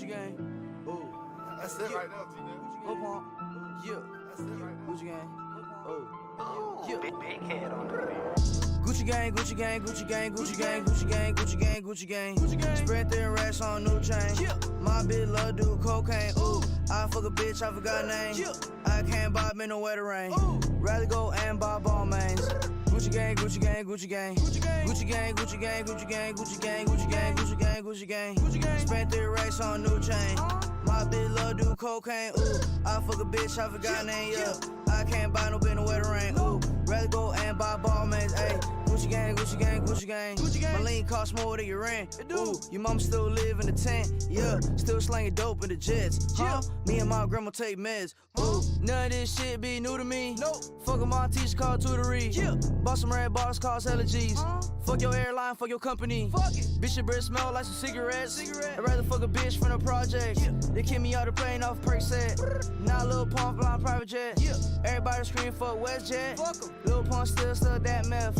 Gucci gang. Oh, That's it right now, T-Nip. Lil Pump. Yeah. That's it right now. Gucci gang. Oh, yeah. Big head on the Gucci gang, Gucci gang, Gucci gang, Gucci gang, Gucci gang, Gucci gang, Gucci gang, Gucci gang. Spread their racks on new chain. My bitch love do cocaine. Ooh, I fuck a bitch, I forgot name. I can't buy me no wetter rain. Rather go and buy ball mains. Gucci gang, Gucci gang, Gucci gang, Gucci gang, Gucci gang, Gucci gang, Gucci gang, Gucci gang, Gucci gang, Gucci gang, Gucci gang, Gucci gang. Spent their racks on new chain. My bitch love do cocaine. Ooh, I fuck a bitch, I forgot name. Yeah, I can't buy no bitch no wetter rain. Ooh, rather go and buy ball mains. Ayy. Gucci gang, Gucci gang, Gucci gang. My lean cost more than your rent. Ooh, your mom still live in the tent. Yeah, still slanging dope in the jets. Huh? Me and my grandma take meds. Ooh, none of this shit be new to me. Fuck with my teacher called tutory. Bought some red bars, cost hella G's. Fuck your airline, fuck your company. Bitch, your breath smell like some cigarettes. I'd rather fuck a bitch from the project. They kick me out the plane off perk set. Now Lil Pump flying private jet. Everybody scream fuck WestJet. Lil Pump still stuck that meth.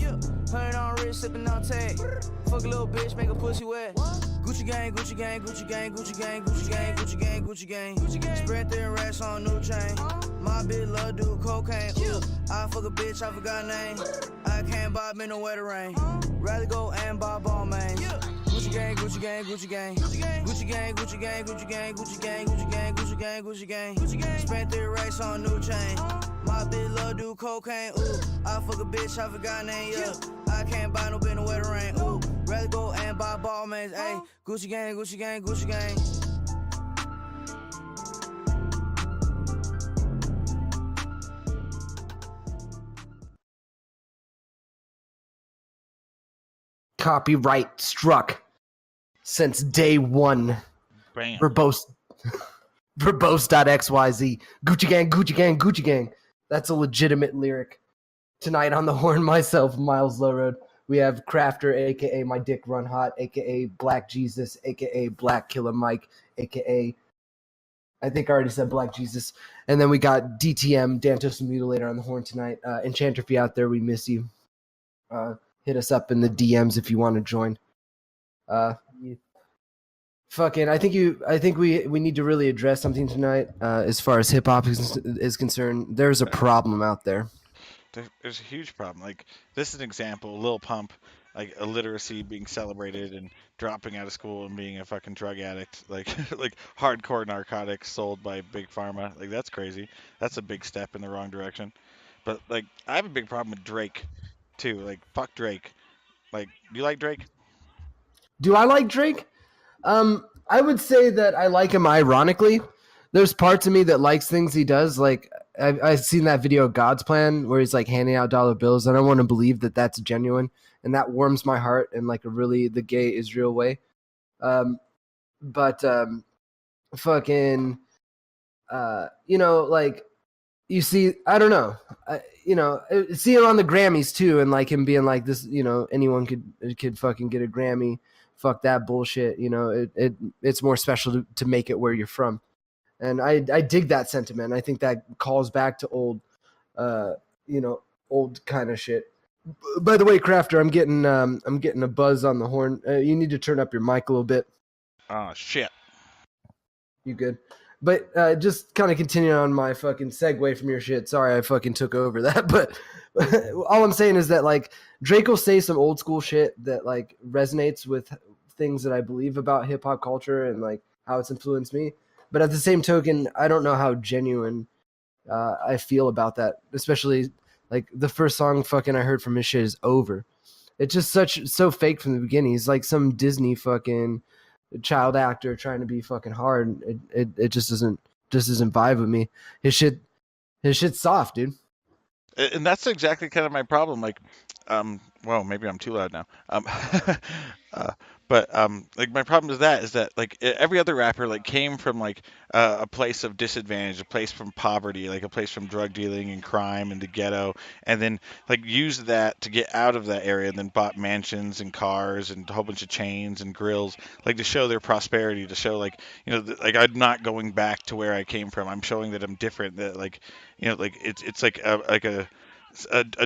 100 on wrist, sipping on tech. Fuck a little bitch, make a pussy wet. Gucci gang, Gucci gang, Gucci gang, Gucci gang, Gucci gang, Gucci gang, Gucci gang, Gucci gang. Spread their racks on new chain. My bitch love do cocaine. Ooh, I fuck a bitch, I forgot name. I can't buy me no wetter rain. Rather go and buy ball mains. Gucci gang, Gucci gang, Gucci gang, Gucci gang, Gucci gang, Gucci gang, Gucci gang, Gucci gang, Gucci gang, Gucci gang, Gucci gang, Gucci gang. Spent their racks on new chain. My bitch love do cocaine. Ooh, I fuck a bitch, I forgot name. Yeah, I can't buy no bitch no wetter rain. Ooh, rather go and buy ball mains. Ayy, Gucci gang, Gucci gang, Gucci gang. Copyright struck since day one. Bam. Verbose.xyz. Gucci gang, Gucci gang, Gucci gang. That's a legitimate lyric. Tonight on the horn, myself, Miles Low Road. We have Crafter, aka My Dick Run Hot, aka Black Jesus, aka Black Killer Mike, aka I think I already said Black Jesus. And then we got DTM, Dantos Mutilator on the horn tonight. Enchanter, if you're out there, we miss you. Hit us up in the DMs if you want to join. Fucking, I think we need to really address something tonight. As far as hip hop is concerned, there's a problem out there. There's a huge problem. Like, this is an example. Lil Pump, like illiteracy being celebrated and dropping out of school and being a fucking drug addict. Like like hardcore narcotics sold by Big Pharma. Like, that's crazy. That's a big step in the wrong direction. But like, I have a big problem with Drake too. Like, fuck Drake. Like, do you like Drake? Do I like Drake? I would say that I like him ironically. There's parts of me that likes things he does. Like, I've seen that video God's Plan where he's like handing out dollar bills, and I want to believe that that's genuine, and that warms my heart in like a really the gay Israel way. Fucking, you know, like, you see, I don't know, you know, see him on the Grammys too, and like him being like this, you know, anyone could fucking get a Grammy. Fuck that bullshit. You know, it's more special to make it where you're from. And I dig that sentiment. I think that calls back to old, you know, old kind of shit. By the way, Crafter, I'm getting a buzz on the horn. You need to turn up your mic a little bit. Oh shit. You good? But just kind of continuing on my fucking segue from your shit. Sorry, I fucking took over that. But all I'm saying is that like Drake will say some old school shit that like resonates with things that I believe about hip hop culture and like how it's influenced me. But at the same token, I don't know how genuine I feel about that. Especially like the first song fucking I heard from his shit is Over. It's just so fake from the beginning. He's like some Disney fucking child actor trying to be fucking hard. It just doesn't vibe with me. His shit's soft, dude. And that's exactly kind of my problem. Like, well, maybe I'm too loud now. But like my problem is that like every other rapper like came from like a place of disadvantage, a place from poverty, like a place from drug dealing and crime and the ghetto, and then like used that to get out of that area, and then bought mansions and cars and a whole bunch of chains and grills, like to show their prosperity, to show like, you know, like I'm not going back to where I came from. I'm showing that I'm different. That like, you know, like it's like a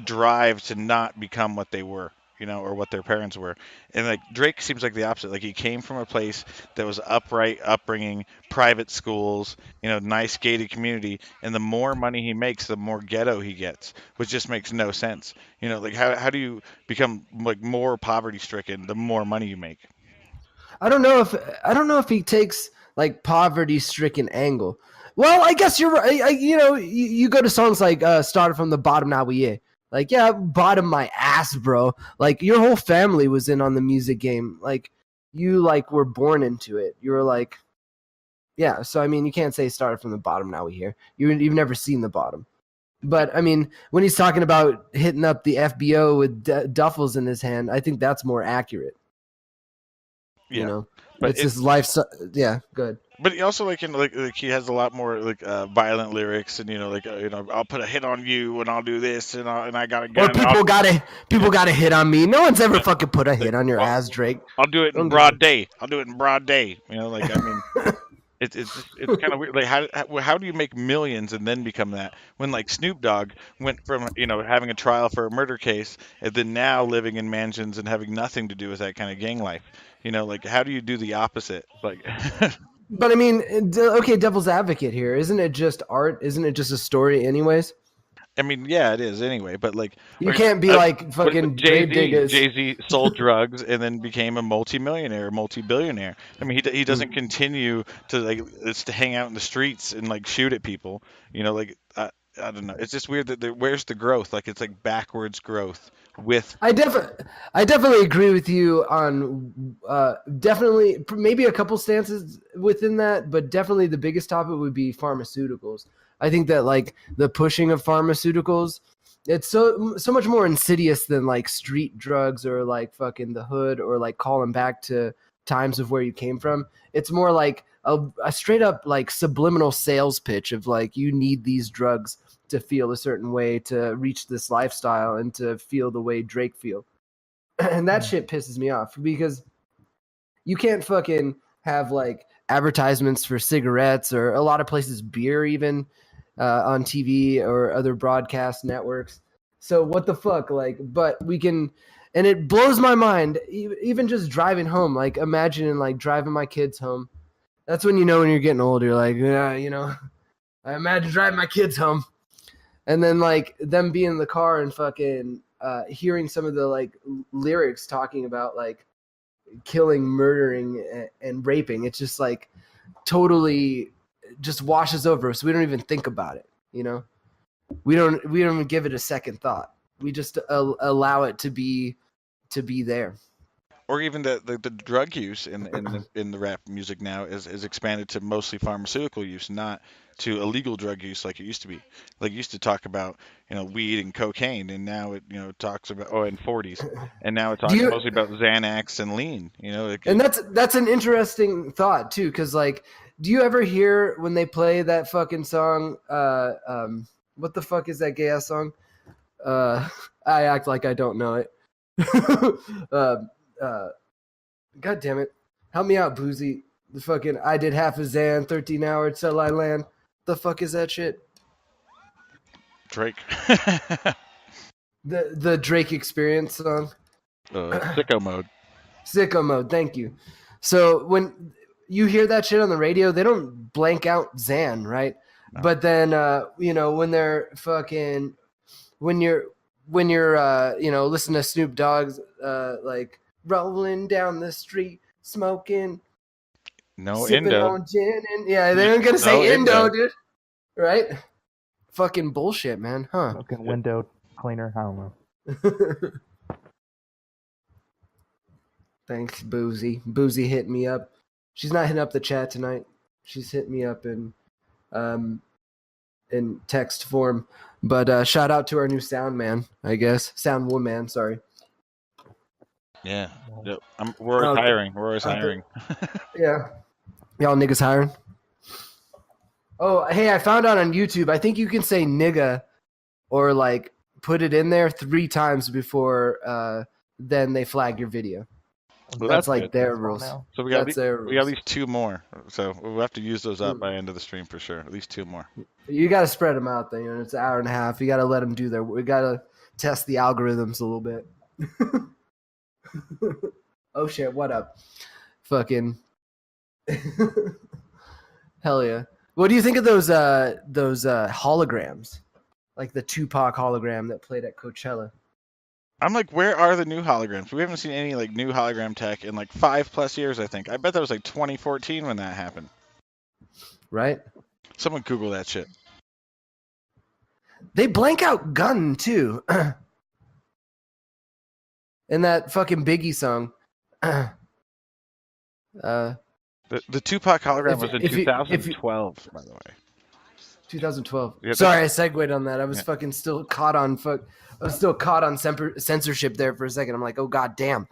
drive to not become what they were. or what their parents were. And like Drake seems like the opposite. Like he came from a place that was upright upbringing, private schools, nice gated community, and the more money he makes, the more ghetto he gets, which just makes no sense. Like how do you become like more poverty stricken the more money you make? I don't know if he takes like poverty stricken angle. Well, I guess you're right. You go to songs like "Started from the Bottom, Now We Here." Like, yeah, bottom my ass, bro. Like, your whole family was in on the music game. Like, you like were born into it. You were like, yeah. So I mean, you can't say started from the bottom. Now we here. You've never seen the bottom. But I mean, when he's talking about hitting up the FBO with duffels in his hand, I think that's more accurate. Yeah, but It's his life. Yeah, good. But he also like he has a lot more like violent lyrics, and I'll put a hit on you and I'll do this and I got a Or gun. people gotta hit on me. No one's ever fucking put a hit Like, on your I'll, ass, Drake. I'll do it in Don't broad day. I'll do it in broad day. Like I mean, it's kind of weird. Like how do you make millions and then become that? When like Snoop Dogg went from having a trial for a murder case and then now living in mansions and having nothing to do with that kind of gang life. Like how do you do the opposite? Like. But I mean, okay, devil's advocate here. Isn't it just art? Isn't it just a story, anyways? I mean, yeah, it is anyway, but like You can't be like fucking grave diggers. Jay-Z sold drugs and then became a multi-millionaire, multi-billionaire. I mean, he doesn't continue to it's to hang out in the streets and like shoot at people. Like I don't know. It's just weird that where's the growth? Like it's like backwards growth with. I definitely agree with you on definitely maybe a couple stances within that, but definitely the biggest topic would be pharmaceuticals. I think that like the pushing of pharmaceuticals, it's so much more insidious than like street drugs or like fucking the hood or like calling back to times of where you came from. It's more like a straight up like subliminal sales pitch of like you need these drugs to feel a certain way, to reach this lifestyle, and to feel the way Drake feel. And that shit pisses me off because you can't fucking have like advertisements for cigarettes or a lot of places beer even on TV or other broadcast networks. So what the fuck? Like, but we can, and it blows my mind. Even just driving home, like imagining like driving my kids home. That's when when you're getting old. You're like, yeah, I imagine driving my kids home. And then like them being in the car and fucking hearing some of the like lyrics talking about like killing, murdering, and raping. It's just like totally just washes over us. We don't even think about it. We don't even give it a second thought. We just allow it to be there. Or even the drug use in the rap music now is expanded to mostly pharmaceutical use, not to illegal drug use like it used to be. Like it used to talk about weed and cocaine, and now it talks about and 40s, and now it talks mostly about Xanax and lean. And that's an interesting thought too, because like, do you ever hear when they play that fucking song? What the fuck is that gay ass song? I act like I don't know it. God damn it. Help me out, Boozy. The fucking I did half a Xan, 13 hours till I land. The fuck is that shit? Drake. The Drake Experience song. Sicko Mode. Sicko Mode, thank you. So when you hear that shit on the radio, they don't blank out Xan, right? No. But then when they're fucking when you're listening to Snoop Dogg's like rolling down the street smoking, sipping Indo on gin, and they aren't gonna say Indo, dude, right? Fucking bullshit, man, huh? Fucking window cleaner, I don't know. Thanks, Boozy. Boozy hit me up. She's not hitting up the chat tonight. She's hitting me up in text form. But shout out to our new sound man, I guess. Sound woman, sorry. Yeah. We're always hiring. We're always hiring. Yeah. Y'all niggas hiring? Oh, hey, I found out on YouTube, I think you can say nigga or like put it in there 3 times before then they flag your video. Well, that's like their rules. So we got at least 2 more. So we'll have to use those up by the end of the stream for sure. At least 2 more. You got to spread them out then. It's an hour and a half. You got to let them do we got to test the algorithms a little bit. Oh shit, what up? Fucking hell yeah. What do you think of those holograms? Like the Tupac hologram that played at Coachella. I'm like, where are the new holograms? We haven't seen any like new hologram tech in like 5+ years, I think. I bet that was like 2014 when that happened. Right? Someone Google that shit. They blank out Gun too. In that fucking Biggie song. The Tupac hologram was in if you- 2012, by the way. 2012. Yeah, Sorry, I segued on that. I was Yeah. fucking still caught on censorship there for a second. I'm like, oh god damn.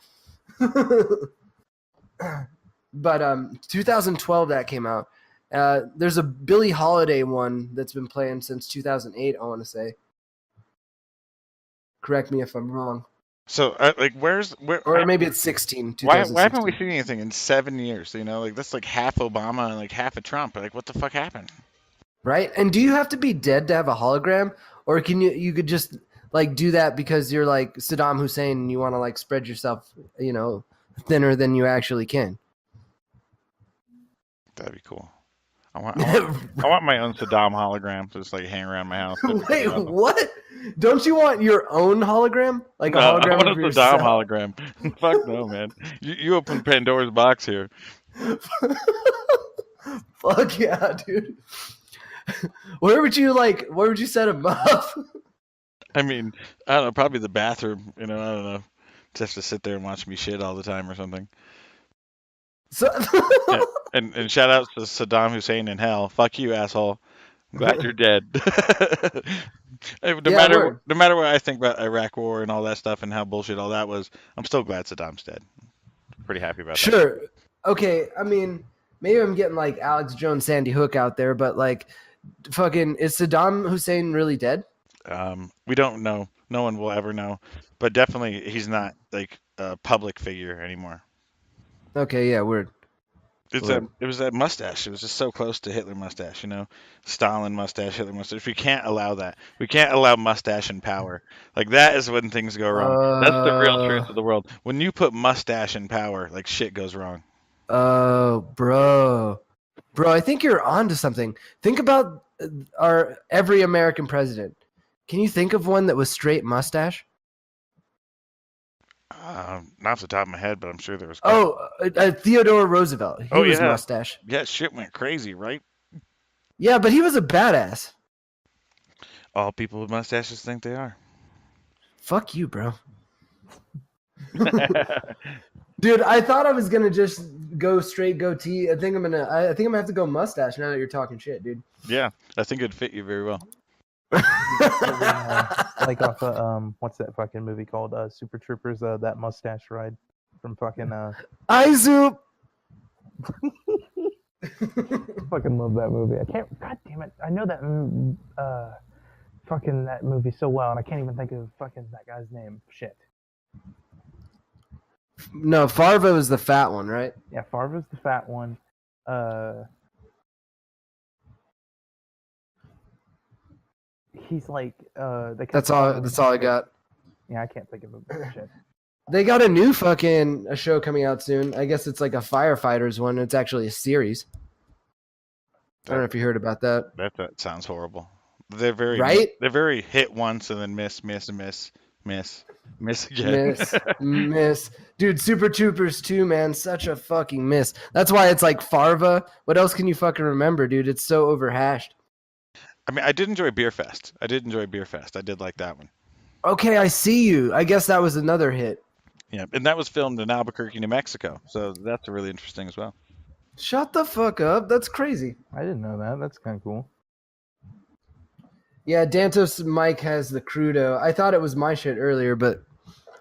But 2012 that came out. There's a Billie Holiday one that's been playing since 2008. I want to say. Correct me if I'm wrong. So, like, where? Or maybe it's 16. Why 2016. haven't we seen anything in 7 years? You know, like that's like half Obama and like half of Trump. Like, what the fuck happened? Right? And do you have to be dead to have a hologram, or can you could just like do that because you're like Saddam Hussein and you want to like spread yourself, you know, thinner than you actually can? That'd be cool. I want my own Saddam hologram to just like hang around my house. Wait, what? Don't you want your own hologram? Like a No, hologram I want a of Saddam yourself? hologram. Fuck no, man. You open Pandora's box here. Fuck yeah, dude. Where would you set him up? I mean, I don't know, probably the bathroom. You know, I don't know. Just have to sit there and watch me shit all the time or something. So Yeah. And shout out to Saddam Hussein in hell. Fuck you, asshole. I'm glad you're dead. No matter what I think about Iraq War and all that stuff and how bullshit all that was, I'm still glad Saddam's dead. Pretty happy about that. Sure. Okay, I mean, maybe I'm getting like Alex Jones, Sandy Hook out there, but like, fucking, is Saddam Hussein really dead? We don't know. No one will ever know. But definitely, he's not like a public figure anymore. Okay, yeah, weird. It was that mustache. It was just so close to Hitler mustache, you know, Stalin mustache, Hitler mustache. We can't allow that. We can't allow mustache in power. Like that is when things go wrong. That's the real truth of the world. When you put mustache in power, like shit goes wrong. Oh, bro, I think you're onto something. Think about every American president. Can you think of one that was straight mustache? Not off the top of my head, but I'm sure there was. Theodore Roosevelt. He was yeah. mustache. Yeah, shit went crazy, right? Yeah, but he was a badass. All people with mustaches think they are. Fuck you, bro. Dude, I thought I was gonna just go straight goatee. I think I'm gonna have to go mustache now that you're talking shit, dude. Yeah, I think it'd fit you very well. Like off of what's that fucking movie called? Super Troopers. That mustache ride from fucking. Izoop. Fucking love that movie. I can't. God damn it! I know that fucking that movie so well, and I can't even think of fucking that guy's name. Shit. No, Farva was the fat one, right? Yeah, Farva's the fat one. He's like That's all I got. Yeah, I can't think of a shit. They got a new fucking show coming out soon. I guess it's like a firefighters one. It's actually a series. I don't know if you heard about that. That sounds horrible. They're very right. They're very hit once and then miss again. Miss. Dude, Super Troopers 2, man, such a fucking miss. That's why it's like Farva. What else can you fucking remember, dude? It's so overhashed. I mean, I did enjoy Beer Fest. I did like that one. Okay, I see you. I guess that was another hit. Yeah, and that was filmed in Albuquerque, New Mexico. So that's really interesting as well. Shut the fuck up. That's crazy. I didn't know that. That's kind of cool. Yeah, Dantos Mike has the crudo. I thought it was my shit earlier, but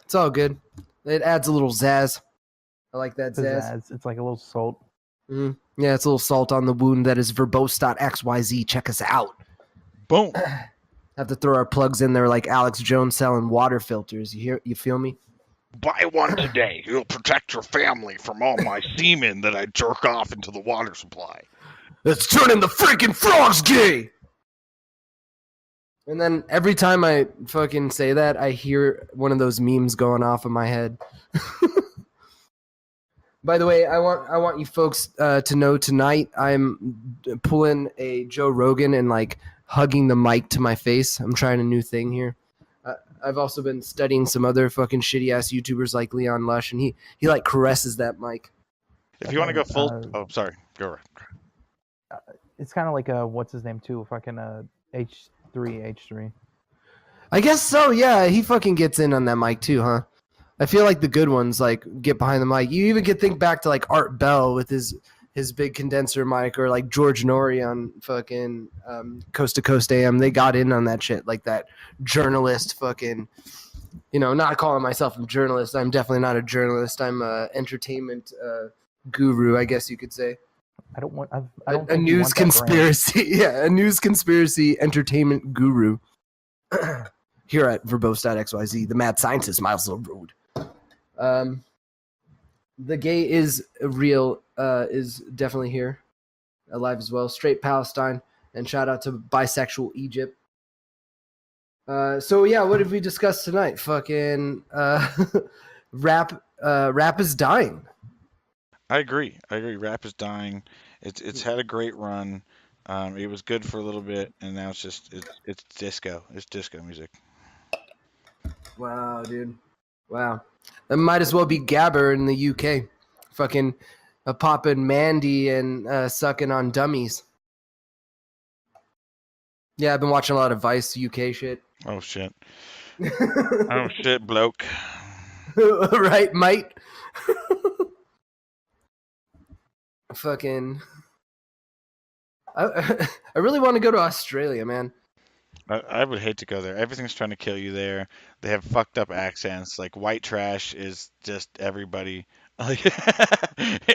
it's all good. It adds a little zazz. I like that zazz. It's like a little salt. Mm-hmm. Yeah, it's a little salt on the wound. That is verbose.xyz. Check us out. Boom. Have to throw our plugs in there like Alex Jones selling water filters. You feel me? Buy one today. It'll protect your family from all my semen that I jerk off into the water supply. It's turning the freaking frogs gay. And then every time I fucking say that, I hear one of those memes going off in my head. By the way, I want you folks to know tonight I'm pulling a Joe Rogan and like hugging the mic to my face. I'm trying a new thing here. I've also been studying some other fucking shitty ass YouTubers like Leon Lush, and he like caresses that mic. If you want to go full, oh, sorry, go right. It's kind of like a what's his name too, fucking H3. I guess so. Yeah, he fucking gets in on that mic too, huh? I feel like the good ones like get behind the mic. You even could think back to like Art Bell with his big condenser mic, or like George Norrie on fucking Coast to Coast AM. They got in on that shit, like that journalist fucking. You know, not calling myself a journalist. I'm definitely not a journalist. I'm a entertainment guru, I guess you could say. I don't want. I A don't. think you news want that brand. conspiracy. Yeah, a news conspiracy entertainment guru. Here at verbose.xyz, the mad scientist miles of road. The gay is real, is definitely here, alive as well. Straight Palestine, and shout out to bisexual Egypt. So yeah, what did we discuss tonight? Fucking rap. Rap is dying. I agree. Rap is dying. It's had a great run. It was good for a little bit, and now it's disco. It's disco music. Wow, dude. Wow. That might as well be Gabber in the UK. Fucking popping Mandy and sucking on dummies. Yeah, I've been watching a lot of Vice UK shit. Oh shit. Oh shit, bloke. Right, mate? Fucking. I really want to go to Australia, man. I would hate to go there. Everything's trying to kill you there. They have fucked up accents. Like white trash is just everybody.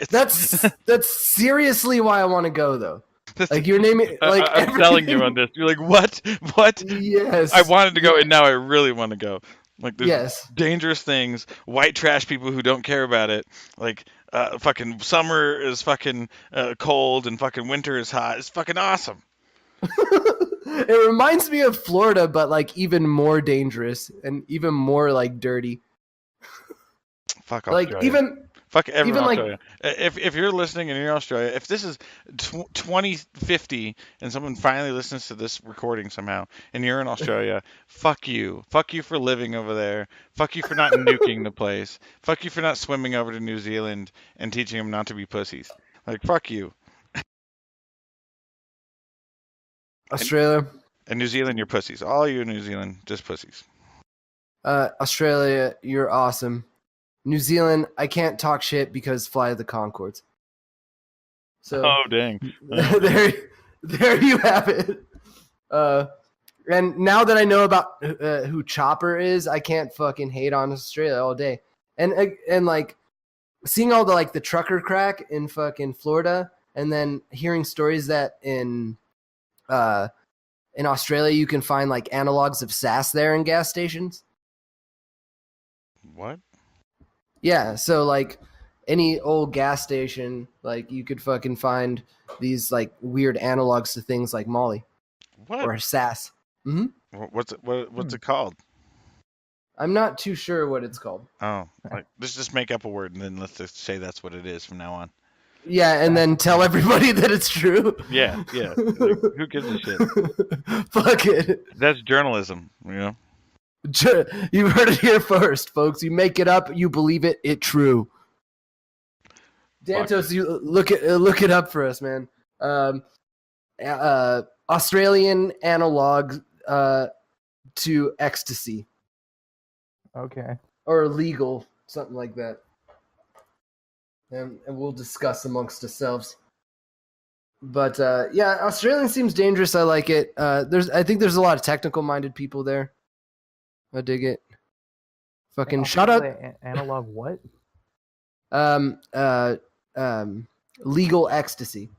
That's seriously why I want to go, though. Like your name, like I'm telling you on this. You're like, what? What? Yes. I wanted to go, and now I really want to go. Like there's Yes. dangerous things, white trash people who don't care about it. Like fucking summer is fucking cold, and fucking winter is hot. It's fucking awesome. It reminds me of Florida, but like even more dangerous and even more like dirty. Fuck Like Australia. Fuck everyone even in like- Australia. If you're listening and you're in Australia, if this is 2050 and someone finally listens to this recording somehow and you're in Australia, fuck you. Fuck you for living over there. Fuck you for not nuking the place. Fuck you for not swimming over to New Zealand and teaching them not to be pussies. Like, fuck you. Australia. And New Zealand, you're pussies. All you in New Zealand, just pussies. Australia, you're awesome. New Zealand, I can't talk shit because fly the Concords. So Oh, dang. there you have it. And now that I know about who Chopper is, I can't fucking hate on Australia all day. And like seeing all the like the trucker crack in fucking Florida, and then hearing stories that in Australia you can find like analogs of sass there in gas stations. What? Yeah, so like any old gas station, like you could fucking find these like weird analogs to things like Molly What? or sass. Hmm. What's it called? I'm not too sure what it's called. Oh, like let's just make up a word and then let's just say that's what it is from now on. Yeah, and then tell everybody that it's true. Yeah. Like, who gives a shit? Fuck it. That's journalism, you know. You heard it here first, folks. You make it up, you believe it. It true. Dantos, you look it up for us, man. Australian analog to ecstasy. Okay. Or legal, something like that. And we'll discuss amongst ourselves. But yeah, Australian seems dangerous. I like it. I think there's a lot of technical minded people there. I dig it. Fucking shout out. Analog what? Legal ecstasy.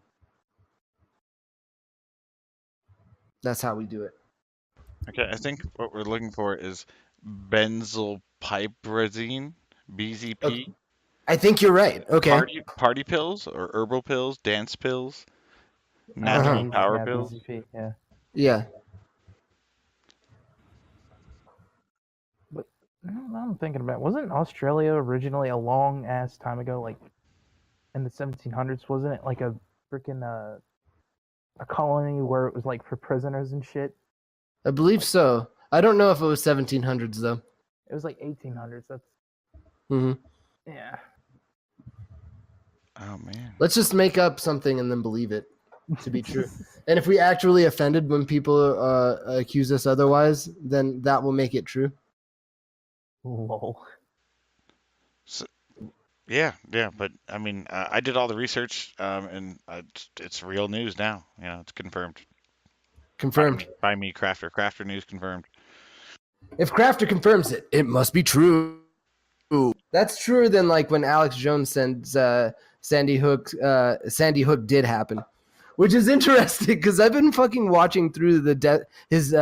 That's how we do it. Okay, I think what we're looking for is benzylpiperazine, BZP. Okay. I think you're right. Okay. Party pills or herbal pills, dance pills, natural power yeah, pills. BZP, yeah. Yeah. I'm thinking about. Wasn't Australia originally a long ass time ago, like in the 1700s? Wasn't it like a freaking a colony where it was like for prisoners and shit? I believe so. I don't know if it was 1700s though. It was like 1800s. That's Hmm. yeah. Oh man. Let's just make up something and then believe it to be true. And if we actually offended when people accuse us otherwise, then that will make it true. Lol. So, yeah, but I mean, I did all the research, and it's real news now. You know, it's confirmed Confirmed. by me, Crafter. Crafter news confirmed. If Crafter confirms it, it must be true. That's truer than like when Alex Jones sends Sandy Hook. Sandy Hook did happen, which is interesting because I've been fucking watching through his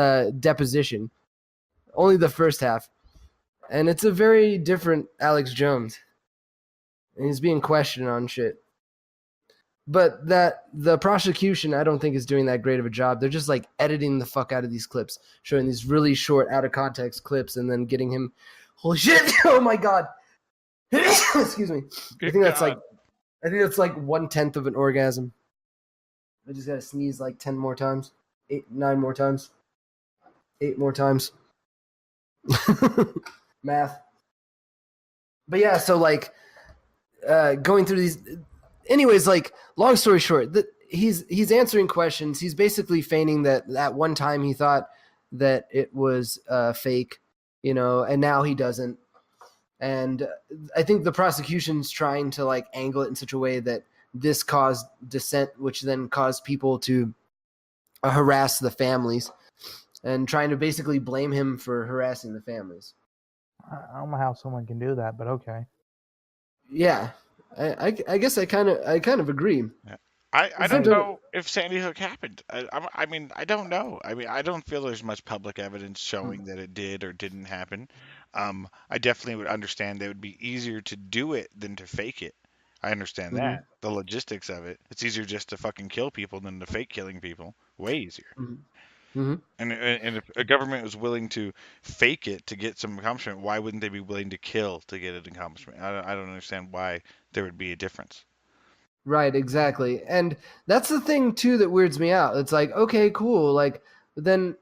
deposition, only the first half, and it's a very different Alex Jones, and he's being questioned on shit. But the prosecution, I don't think, is doing that great of a job. They're just like editing the fuck out of these clips, showing these really short, out of context clips, and then getting him. Holy shit! Oh my god! Excuse me. I think that's like 1/10 of an orgasm. I just gotta sneeze like 10 more times, 9 more times, 8 more times. Math. But yeah, so like going through these. Anyways, like long story short, he's answering questions. He's basically feigning that at one time he thought that it was fake, and now he doesn't. And I think the prosecution's trying to like angle it in such a way that this caused dissent, which then caused people to harass the families, and trying to basically blame him for harassing the families. I don't know how someone can do that, but okay. Yeah, I guess I kind of agree. Yeah. I don't know if Sandy Hook happened. I mean, I don't know. I mean, I don't feel there's much public evidence showing that it did or didn't happen. I definitely would understand that it would be easier to do it than to fake it. I understand that, the logistics of it. It's easier just to fucking kill people than to fake killing people. Way easier. Mm-hmm. And if a government was willing to fake it to get some accomplishment, why wouldn't they be willing to kill to get an accomplishment? I don't understand why there would be a difference. Right, exactly. And that's the thing too that weirds me out. It's like, okay, cool. Like then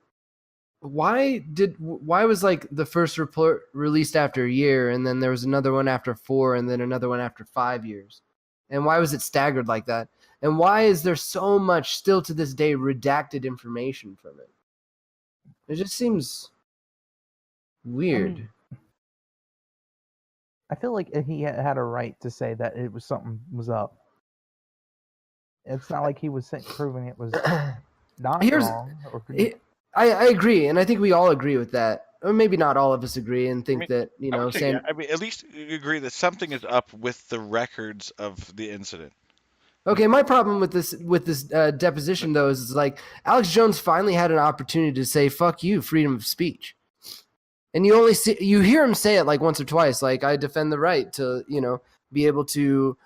why was like the first report released after a year and then there was another one after 4 and then another one after 5 years? And why was it staggered like that? And why is there so much still to this day redacted information from it? It just seems weird. I feel like he had a right to say that it was something was up. It's not like he was proving it was not wrong. I agree, and I think we all agree with that. Or maybe not all of us agree and think that, I mean, at least you agree that something is up with the records of the incident. Okay, my problem with this deposition though is like Alex Jones finally had an opportunity to say "fuck you," freedom of speech, and you hear him say it like once or twice, like I defend the right to be able to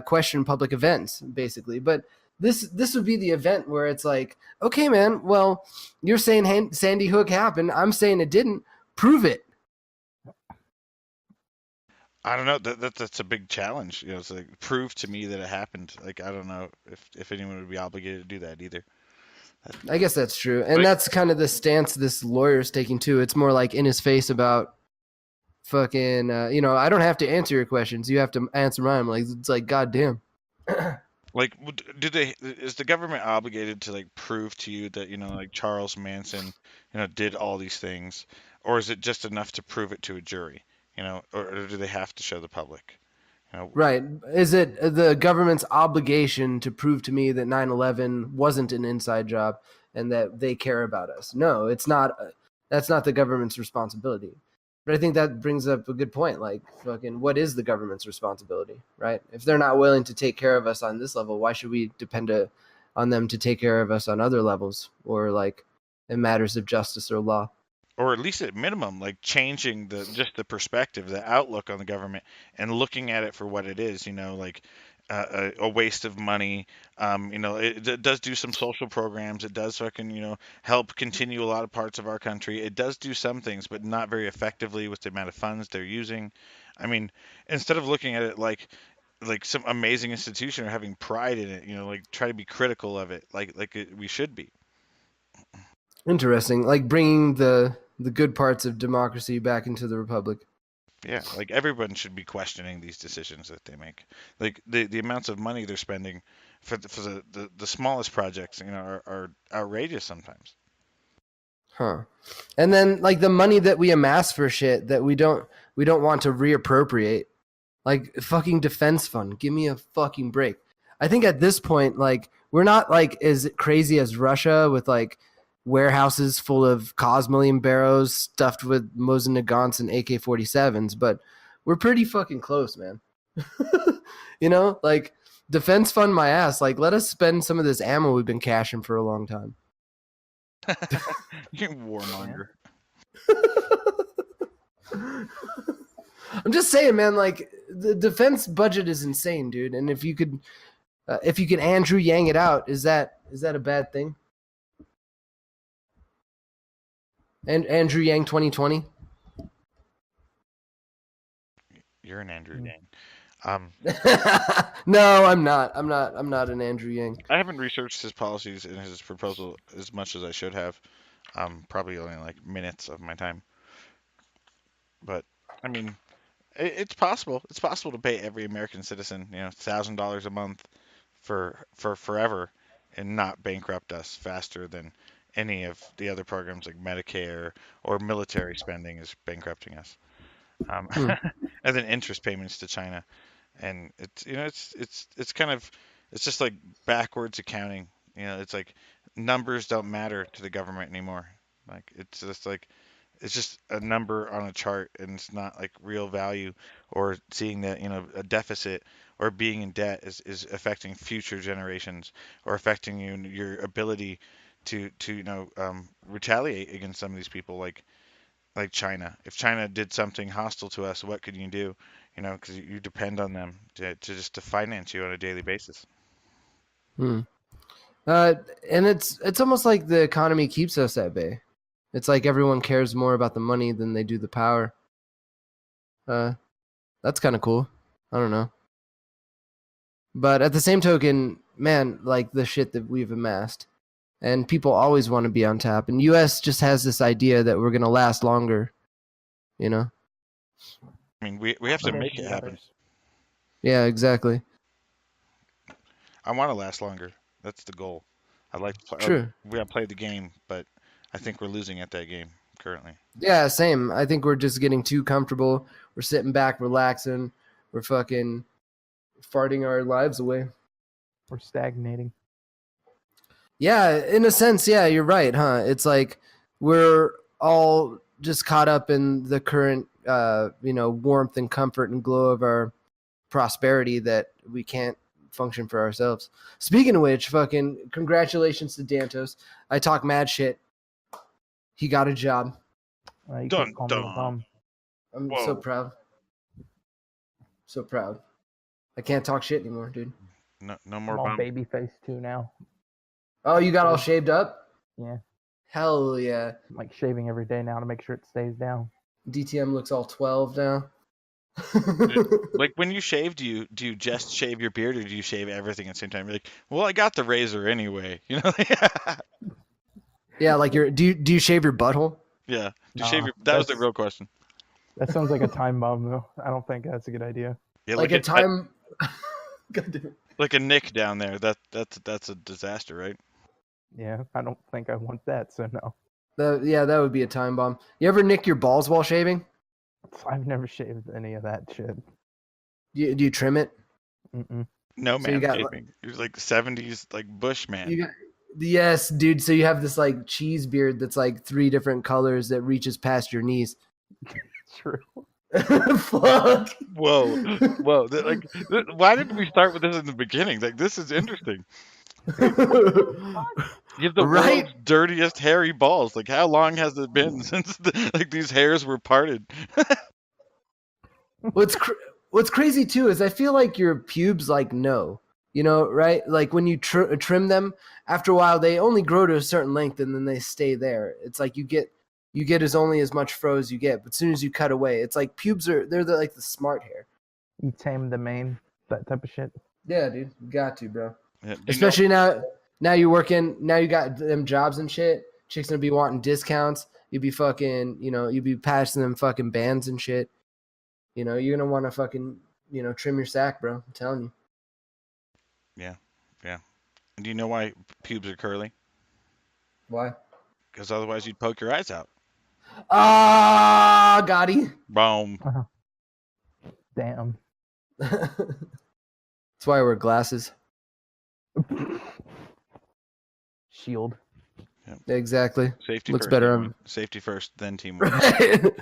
question public events, basically. But this would be the event where it's like, okay, man, well, you're saying Sandy Hook happened, I'm saying it didn't. Prove it. I don't know. That's a big challenge. It's like prove to me that it happened. Like I don't know if anyone would be obligated to do that either. I guess that's true, and that's kind of the stance this lawyer's taking too. It's more like in his face about fucking. I don't have to answer your questions. You have to answer mine. Like it's like goddamn. Like, is the government obligated to like prove to you that like Charles Manson, did all these things, or is it just enough to prove it to a jury? Or do they have to show the public? Right. Is it the government's obligation to prove to me that 9/11 wasn't an inside job and that they care about us? No, it's not. That's not the government's responsibility. But I think that brings up a good point. Like, fucking, what is the government's responsibility, right? If they're not willing to take care of us on this level, why should we depend on them to take care of us on other levels or like in matters of justice or law? Or at least at minimum, like changing the perspective, the outlook on the government, and looking at it for what it is. Like a waste of money. It does do some social programs. It does fucking, help continue a lot of parts of our country. It does do some things, but not very effectively with the amount of funds they're using. I mean, instead of looking at it like some amazing institution or having pride in it, like try to be critical of it, we should be. Interesting. Like bringing the good parts of democracy back into the republic. Yeah, like everyone should be questioning these decisions that they make. Like the amounts of money they're spending for the smallest projects, are outrageous sometimes. Huh. And then like the money that we amass for shit that we don't want to reappropriate. Like fucking defense fund. Give me a fucking break. I think at this point, like we're not like as crazy as Russia with like warehouses full of Cosmoleum barrows stuffed with Mosin Nagants and AK-47s, but we're pretty fucking close, man. Like defense fund my ass. Like let us spend some of this ammo we've been cashing for a long time. You warmonger. I'm just saying, man. Like the defense budget is insane, dude. And if you could Andrew Yang it out, is that a bad thing? And Andrew Yang 2020. You're an Andrew Mm. Yang. No, I'm not. I'm not an Andrew Yang. I haven't researched his policies and his proposal as much as I should have. Probably only like minutes of my time. But I mean, it's possible. It's possible to pay every American citizen, $1,000 a month for forever, and not bankrupt us faster than any of the other programs like Medicare or military spending is bankrupting us. And then interest payments to China, and it's kind of it's just like backwards accounting. It's like numbers don't matter to the government anymore. Like it's just a number on a chart, and it's not like real value, or seeing that a deficit or being in debt is affecting future generations, or affecting you and your ability to retaliate against some of these people, like China. If China did something hostile to us, what could you do? Because you depend on them to finance you on a daily basis. Hmm. And it's almost like the economy keeps us at bay. It's like everyone cares more about the money than they do the power. That's kind of cool. I don't know. But at the same token, man, like the shit that we've amassed, and people always want to be on top. And U.S. just has this idea that we're gonna last longer. I mean, we have to Against make it the happen. others. Yeah, exactly. I want to last longer. That's the goal. I'd like to play. True. We have played the game, but I think we're losing at that game currently. Yeah, same. I think we're just getting too comfortable. We're sitting back, relaxing. We're fucking farting our lives away. We're stagnating. Yeah, in a sense, yeah, you're right, huh? It's like we're all just caught up in the current, warmth and comfort and glow of our prosperity that we can't function for ourselves. Speaking of which, fucking congratulations to Dantos. I talk mad shit. He got a job. You Dun, can't call me a dun. bum. I'm Whoa. so proud. So proud. I can't talk shit anymore, dude. No more I'm all bum. baby face too now. Oh, you got all shaved up? Yeah, Hell yeah. I'm like shaving every day now to make sure it stays down. DTM looks all 12 now. Like when you shave, do you just shave your beard, or do you shave everything at the same time? You're like, well, I got the razor anyway, Yeah, like do you shave your butthole? Yeah. Do you Nah, shave your? That was the that's- real question. That sounds like a time bomb, though. I don't think that's a good idea. Yeah, Like a time. God damn it. like a nick down there. That's a disaster, right? Yeah, I don't think I want that, so no. That would be a time bomb. You ever nick your balls while shaving? I've never shaved any of that shit. Do you trim it? Mm-mm. No So you got, manscaping. You're like 70s like Bush man. You got, yes, dude. So you have this like cheese beard that's like 3 different colors that reaches past your knees. True. Fuck. Whoa. Why didn't we start with this in the beginning? Like, this is interesting. You have the Right? world's dirtiest hairy balls. Like, how long has it been since these hairs were parted? What's what's crazy too is I feel like your pubes like know, right? Like when you trim them, after a while they only grow to a certain length and then they stay there. It's like you get as much fro as you get, but as soon as you cut away, it's like pubes they're like the smart hair. You tame the mane, that type of shit. Yeah, dude, you got to, bro. Yeah, do you Especially now you're working, now you got them jobs and shit. Chicks gonna be wanting discounts. You'd be fucking, you'd be passing them fucking bands and shit. You're gonna want to fucking, trim your sack, bro. I'm telling you. Yeah. And do you know why pubes are curly? Why? Because otherwise you'd poke your eyes out. Ah, Gotti. Boom. Damn. That's why I wear glasses. Shield. Exactly. Safety Looks first. better everyone. on. Safety first, then teamwork. Right.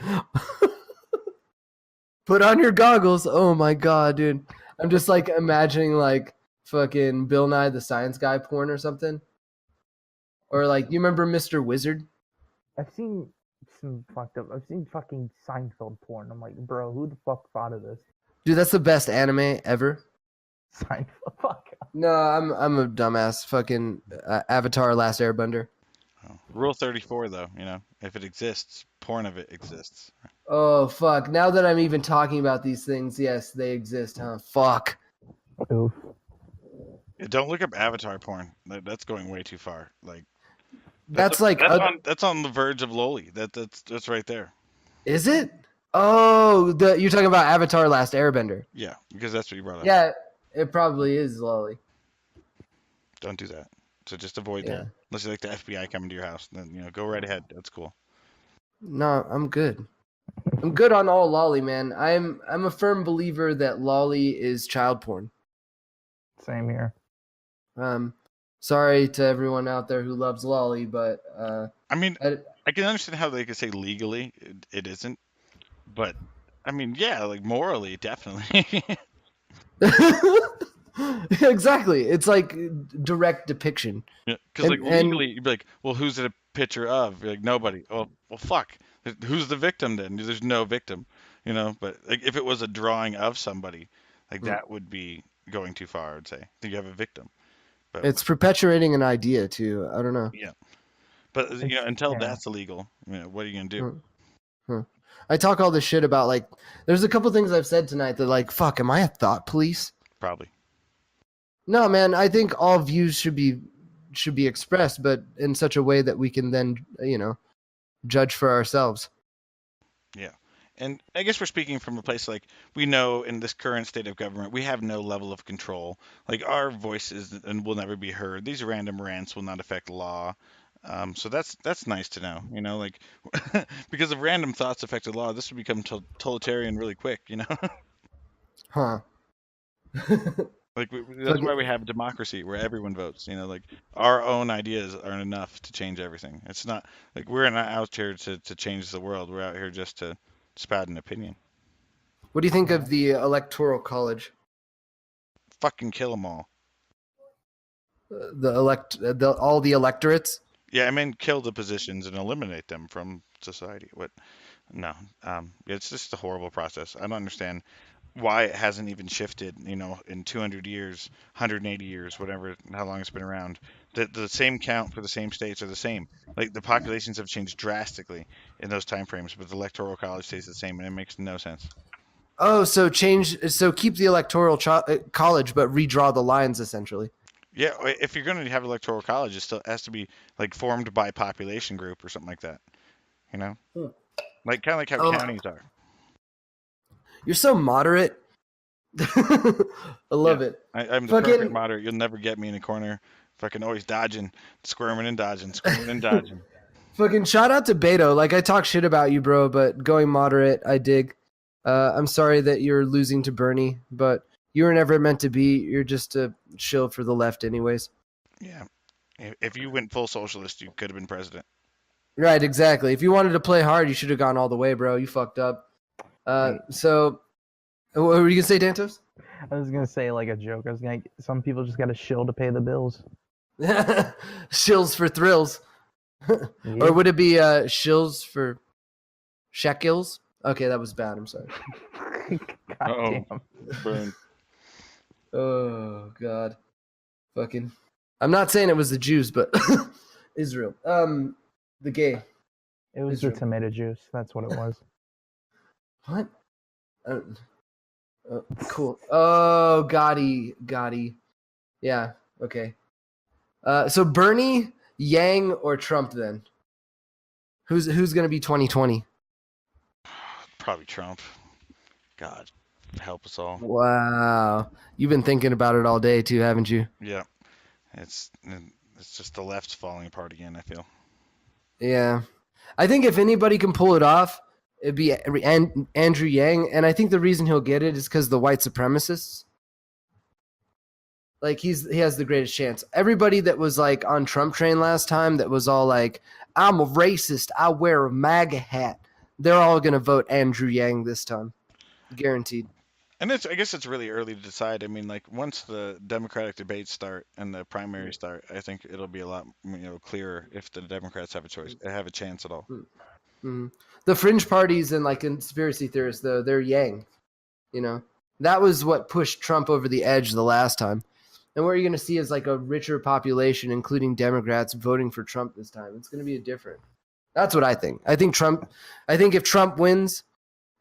Put on your goggles. Oh my god, dude. I'm just like imagining like fucking Bill Nye the Science Guy porn or something. Or like, you remember Mr. Wizard? I've seen some fucked up. I've seen fucking Seinfeld porn. I'm like, bro, who the fuck thought of this? Dude, that's the best anime ever. Seinfeld. Fuck. No, I'm a dumbass. Fucking Avatar: Last Airbender. Oh. Rule 34, though, if it exists, porn of it exists. Oh fuck! Now that I'm even talking about these things, yes, they exist, huh? Fuck. Oof. Yeah, don't look up Avatar porn. That's going way too far. Like That's that's on the verge of loli. That's right there. Is it? Oh, you're talking about Avatar: Last Airbender. Yeah, because that's what you brought up. Yeah, it probably is lolly. Don't do that. So just avoid Yeah. that. Unless you like the FBI coming to your house, then go right ahead. That's cool. No, I'm good. I'm good on all lolly, man. I'm a firm believer that lolly is child porn. Same here. Sorry to everyone out there who loves lolly, but I mean, I can understand how they could say legally it isn't, but I mean, yeah, like morally, definitely. exactly. It's like direct depiction. Yeah, because And- legally, you'd be like, well, who's it a picture of? You're like, nobody. Well, fuck. Who's the victim then? There's no victim, But like, if it was a drawing of somebody, like that would be going too far. I would say. Then you have a victim. But It's perpetuating an idea too. I don't know. yeah, but until yeah. that's illegal, what are you gonna do? I talk all this shit about like. There's a couple things I've said tonight that like, fuck, am I a thought police? Probably. No, man. I think all views should be expressed, but in such a way that we can then, judge for ourselves. Yeah. And I guess we're speaking from a place like we know in this current state of government, we have no level of control. Like our voices and will never be heard. These random rants will not affect law. So that's nice to know, like because if random thoughts affected law, this would become totalitarian really quick, Huh. Like that's why we have democracy where everyone votes. Like our own ideas aren't enough to change everything. It's not like we're not out here to change the world. We're out here just to spout an opinion. What do you think of the Electoral College? Fucking kill them all. All the electorates? Yeah, I mean kill the positions and eliminate them from society. What? No, it's just a horrible process. I don't understand why it hasn't even shifted, in 200 years, 180 years, whatever, how long it's been around. The same count for the same states are the same. Like the populations have changed drastically in those time frames, but the electoral college stays the same, and it makes no sense. Oh, so keep the Electoral College, but redraw the lines essentially. Yeah, if you're going to have electoral college, it still has to be like formed by population group or something like that. Like kind of like how counties are. You're so moderate. I love it. I'm the Fucking- perfect moderate. You'll never get me in a corner. Fucking always dodging, squirming and dodging, squirming and dodging. Fucking shout out to Beto. Like I talk shit about you, bro, but going moderate, I dig. I'm sorry that you're losing to Bernie, but you were never meant to be. You're just a shill for the left, anyways. Yeah. If you went full socialist, you could have been president. Right, exactly. If you wanted to play hard, you should have gone all the way, bro. You fucked up. So, what were you gonna say, Dantos? I was gonna say like a joke. I was gonna. Some people just got to shill to pay the bills. Shills for thrills. Yeah. Or would it be shills for shekels? Okay, that was bad. I'm sorry. God Oh, damn. burn. Oh God, fucking. I'm not saying it was the Jews, but Israel. The gay. It was Israel. the tomato juice. That's what it was. What? Uh, cool. Oh, Gotti. Yeah. Okay. So Bernie, Yang, or Trump then? Who's gonna be 2020? Probably Trump. God, help us all. Wow, you've been thinking about it all day too, haven't you? Yeah, it's just the left's falling apart again. I feel. Yeah, I think if anybody can pull it off, it'd be Andrew Yang, and I think the reason he'll get it is because the white supremacists. Like he has the greatest chance. Everybody that was like on Trump train last time, that was all like, "I'm a racist. I wear a MAGA hat." They're all gonna vote Andrew Yang this time, guaranteed. And I guess it's really early to decide. I mean, like once the Democratic debates start and the primaries start, I think it'll be a lot, clearer if the Democrats have a choice, have a chance at all. Mm-hmm. The fringe parties and like conspiracy theorists, though, they're Yang. You know, that was what pushed Trump over the edge the last time. And what you're going to see is like a richer population, including Democrats, voting for Trump this time. It's going to be a different. That's what I think. I think if Trump wins,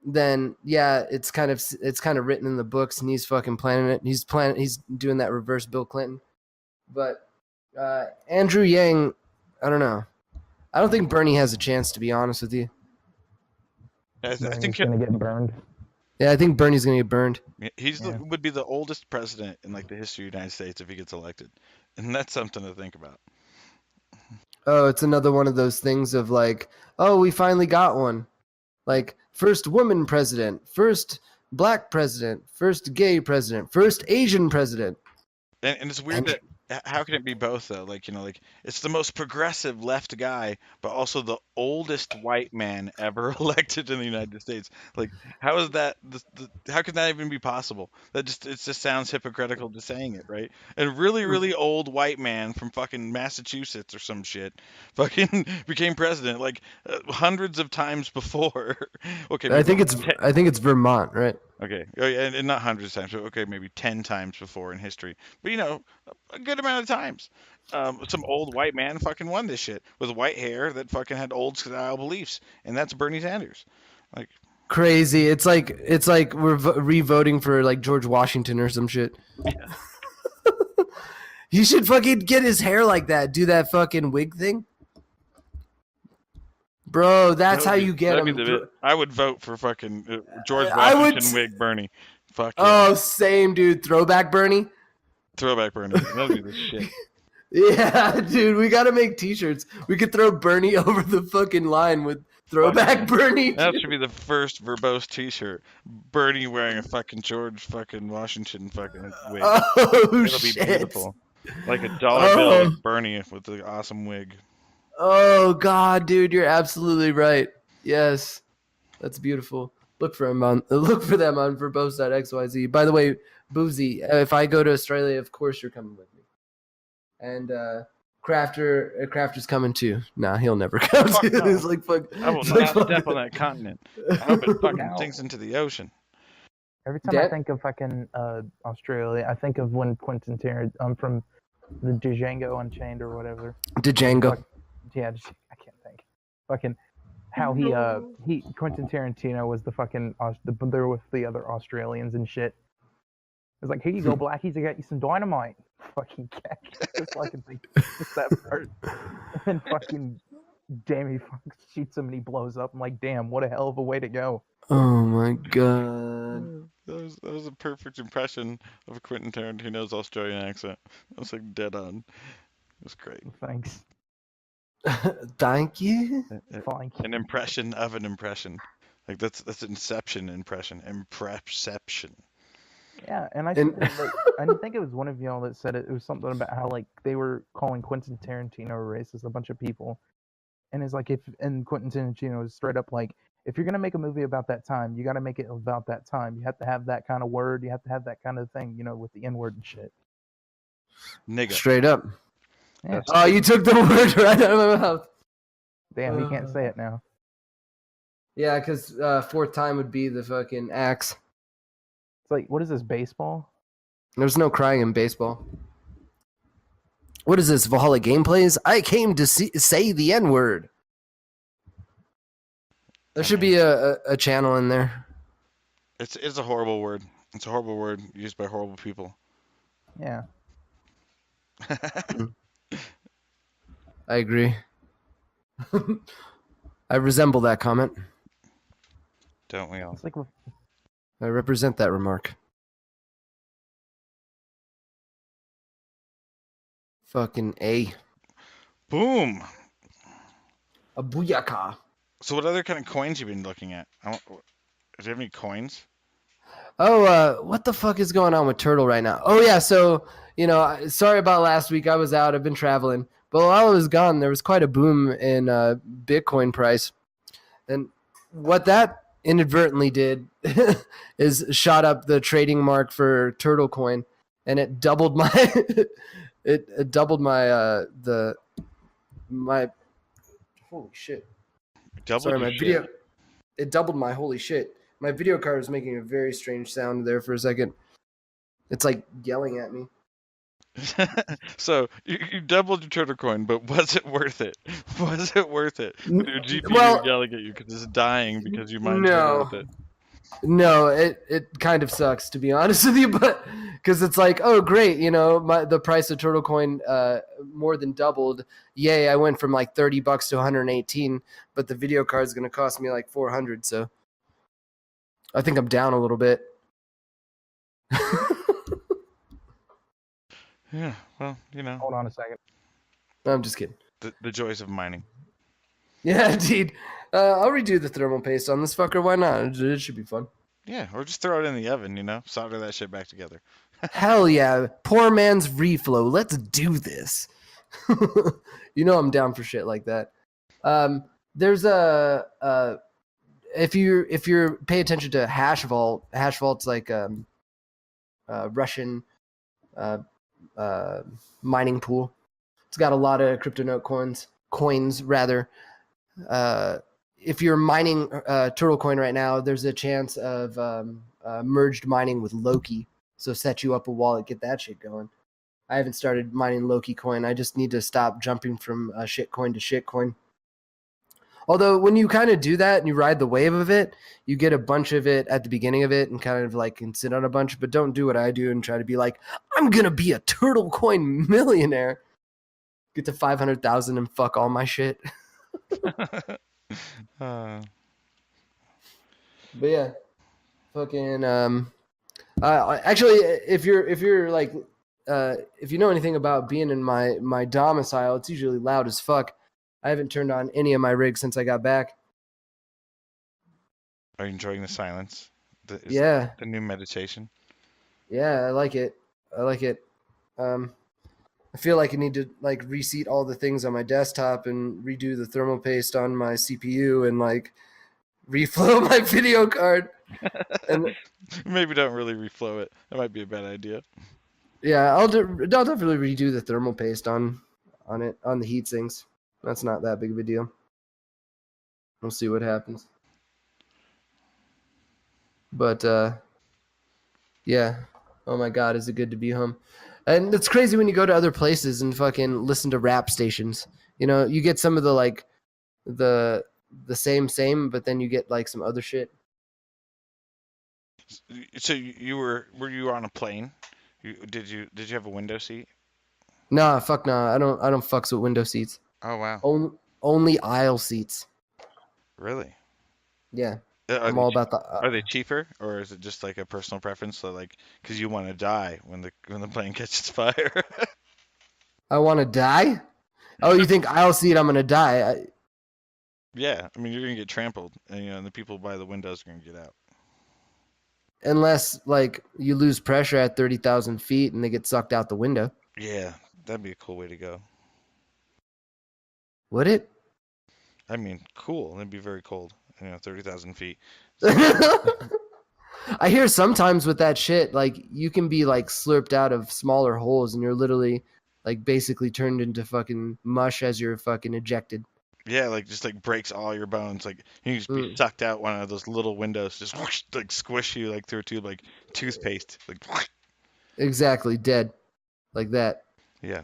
then yeah, it's kind of written in the books, and he's fucking planning it. He's doing that reverse Bill Clinton. But Andrew Yang, I don't know. I don't think Bernie has a chance, to be honest with you. I Bernie's think gonna get burned. Yeah, I think Bernie's going to get burned. would be the oldest president in like the history of the United States if he gets elected, and that's something to think about. Oh, it's another one of those things of like, oh, we finally got one. Like, first woman president, first black president, first gay president, first Asian president. And it's weird that how can it be both though? Like it's the most progressive left guy, but also the oldest white man ever elected in the United States. Like how is that? How can that even be possible? It just sounds hypocritical to saying it, right? And really old white man from fucking Massachusetts or some shit, fucking became president like hundreds of times before. Okay, I think it's Vermont, right? Okay. Oh, yeah, and not hundreds of times, but okay, maybe 10 times before in history. But, a good amount of times. Some old white man fucking won this shit with white hair that fucking had old style beliefs. And that's Bernie Sanders. Like, Crazy. It's like we're re-voting for like George Washington or some shit. yeah. He should fucking get his hair like that. Do that fucking wig thing. Bro, that's how you get him. I would vote for fucking George I would Washington wig Bernie. Fuck Oh, yeah. same, dude. Throwback Bernie. Throwback Bernie. That'd be the shit. Yeah, dude. We got to make t-shirts. We could throw Bernie over the fucking line with throwback Bernie. That should be the first verbose t-shirt. Bernie wearing a fucking George fucking Washington fucking wig. Oh, It'll be shit. beautiful. Like a dollar bill of Bernie with the awesome wig. Oh, God, dude. You're absolutely right. Yes. That's beautiful. Look for them on verbose.xyz. By the way, Boozy, if I go to Australia, of course you're coming with me. And Crafter's coming too. Nah, he'll never come. Fuck no. It's like fuck. I will not step on that continent. I hope it fucking sinks into the ocean. Every time I think of fucking Australia, I think of when Quentin Tarantino from the Django Unchained or whatever. Django. Yeah, I can't think. Fucking how he Quentin Tarantino was the fucking there with the other Australians and shit. It's like, here you go, Blackies, I got you some dynamite. Fucking cat. Just fucking think just that part. And then fucking Jamie Foxx shoots him and he blows up. I'm like, damn, what a hell of a way to go. Oh my god. That was a perfect impression of Quentin Tarantino's Australian accent. That was like dead on. It was great. Thanks. Thank you. An impression of an impression. Like that's Inception impression. Impression. Yeah, and I think it was one of y'all that said it. It was something about how like they were calling Quentin Tarantino racist, a bunch of people, and it's like and Quentin Tarantino was straight up like, if you're gonna make a movie about that time, you got to make it about that time. You have to have that kind of word. You have to have that kind of thing, with the N-word and shit. Nigga. Straight up. Yeah. Oh, you took the word right out of my mouth. Damn, he can't say it now. Yeah, because fourth time would be the fucking axe. It's like, what is this, baseball? There's no crying in baseball. What is this, Valhalla gameplays? I came to say the N-word. There should be a channel in there. It's a horrible word. It's a horrible word used by horrible people. Yeah. I agree. I resemble that comment. Don't we all? It's like, I represent that remark. Fucking A. Boom. A booyaka. So what other kind of coins you been looking at? Do you have any coins? Oh, what the fuck is going on with Turtle right now? Oh, yeah, so, sorry about last week. I was out. I've been traveling. But while I was gone, there was quite a boom in Bitcoin price. And what that inadvertently did is shot up the trading mark for Turtle coin. And it doubled my... it doubled my... my... Holy shit. Double your shit. It doubled my holy shit. My video card was making a very strange sound there for a second. It's like yelling at me. So you doubled your turtle coin, but was it worth it? Was it worth it? Your GPU yelling at you because it's dying because you mined with it. No, it kind of sucks, to be honest with you, but because it's like, oh great, the price of turtle coin more than doubled. Yay, I went from like $30 to 118, but the video card is going to cost me like 400, so I think I'm down a little bit. Yeah, well, hold on a second. No, I'm just kidding. The joys of mining. Yeah, indeed. I'll redo the thermal paste on this fucker. Why not? It should be fun. Yeah, or just throw it in the oven, solder that shit back together. Hell yeah. Poor man's reflow. Let's do this. I'm down for shit like that. There's if you're pay attention to Hashvault's like Russian mining pool. It's got a lot of CryptoNote coins rather. If you're mining Turtle coin right now, there's a chance of merged mining with Loki. So set you up a wallet, get that shit going. I haven't started mining Loki coin. I just need to stop jumping from shit coin to shit coin. Although when you kind of do that and you ride the wave of it, you get a bunch of it at the beginning of it and kind of like can sit on a bunch, but don't do what I do and try to be like, I'm going to be a Turtle coin millionaire. Get to 500,000 and fuck all my shit. But yeah, fucking actually, if you're like if you know anything about being in my domicile, it's usually loud as fuck. I haven't turned on any of my rigs since I got back. Are you enjoying the silence? Yeah. The new meditation. Yeah, I like it. I feel like I need to like reseat all the things on my desktop and redo the thermal paste on my CPU and like reflow my video card. And maybe don't really reflow it. That might be a bad idea. Yeah, I'll definitely redo the thermal paste on the heat sinks. That's not that big of a deal. We'll see what happens. But yeah. Oh my God, is it good to be home? And it's crazy when you go to other places and fucking listen to rap stations. You get some of the like the same, but then you get like some other shit. So were you on a plane? Did you have a window seat? Nah, fuck nah. I don't fucks with window seats. Oh wow. Only aisle seats. Really? Yeah. I'm all about the. Are they cheaper, or is it just like a personal preference? So like, because you want to die when the plane catches fire. I want to die. Oh, you think aisle seat? I'm gonna die. Yeah, I mean you're gonna get trampled, and the people by the windows are gonna get out. Unless like you lose pressure at 30,000 feet and they get sucked out the window. Yeah, that'd be a cool way to go. Would it? I mean, cool. It'd be very cold. 30,000 feet. I hear sometimes with that shit, like you can be like slurped out of smaller holes and you're literally like basically turned into fucking mush as you're fucking ejected. Yeah, like just like breaks all your bones. Like you can just be sucked out one of those little windows, just whoosh, like squish you like through a tube like toothpaste. Like Exactly, dead. Like that. yeah.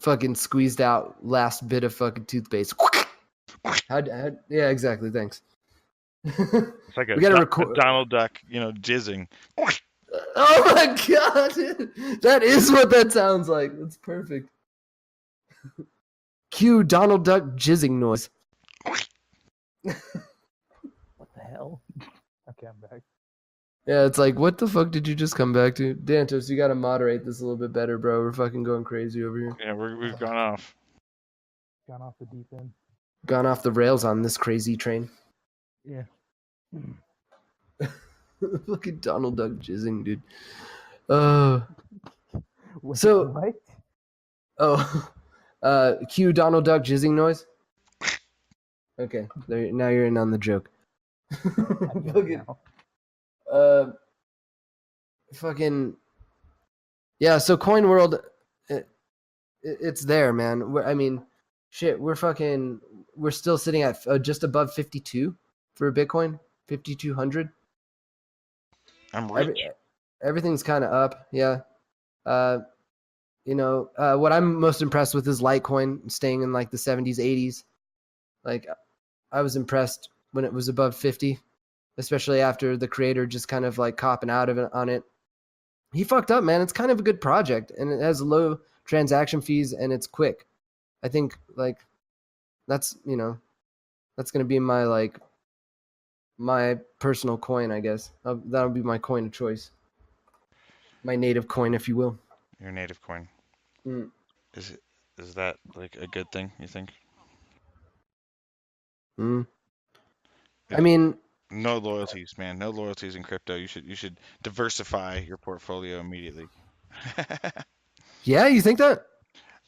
Fucking squeezed out last bit of fucking toothpaste. Yeah, exactly. Thanks. It's like We gotta a record. Donald Duck, jizzing. Oh my god, that is what that sounds like. That's perfect. Cue Donald Duck jizzing noise. What the hell? Okay, I'm back. Yeah, it's like, what the fuck did you just come back to? Dantos, you gotta moderate this a little bit better, bro. We're fucking going crazy over here. Yeah, we've gone off. Gone off the deep end. Gone off the rails on this crazy train. Yeah. Look at Donald Duck jizzing, dude. Wait, So- what? Cue Donald Duck jizzing noise. Okay, there. Now you're in on the joke. I get it Fucking, now. fucking, yeah. So Coin World, it's there, man. I mean, shit. We're still sitting at just above 52 for a Bitcoin, 5,200. I'm rich. Everything's kind of up, yeah. What I'm most impressed with is Litecoin staying in like the 70s, 80s. Like, I was impressed when it was above 50, especially after the creator just kind of like copping out of it on it. He fucked up, man. It's kind of a good project, and it has low transaction fees, and it's quick. I think like that's gonna be my personal coin, I guess. That'll be my coin of choice, my native coin, if you will. Your native coin. Mm. Is that like a good thing, you think? Mm. Yeah. I mean, No loyalties, man. No loyalties in crypto. You should diversify your portfolio immediately. yeah, you think that?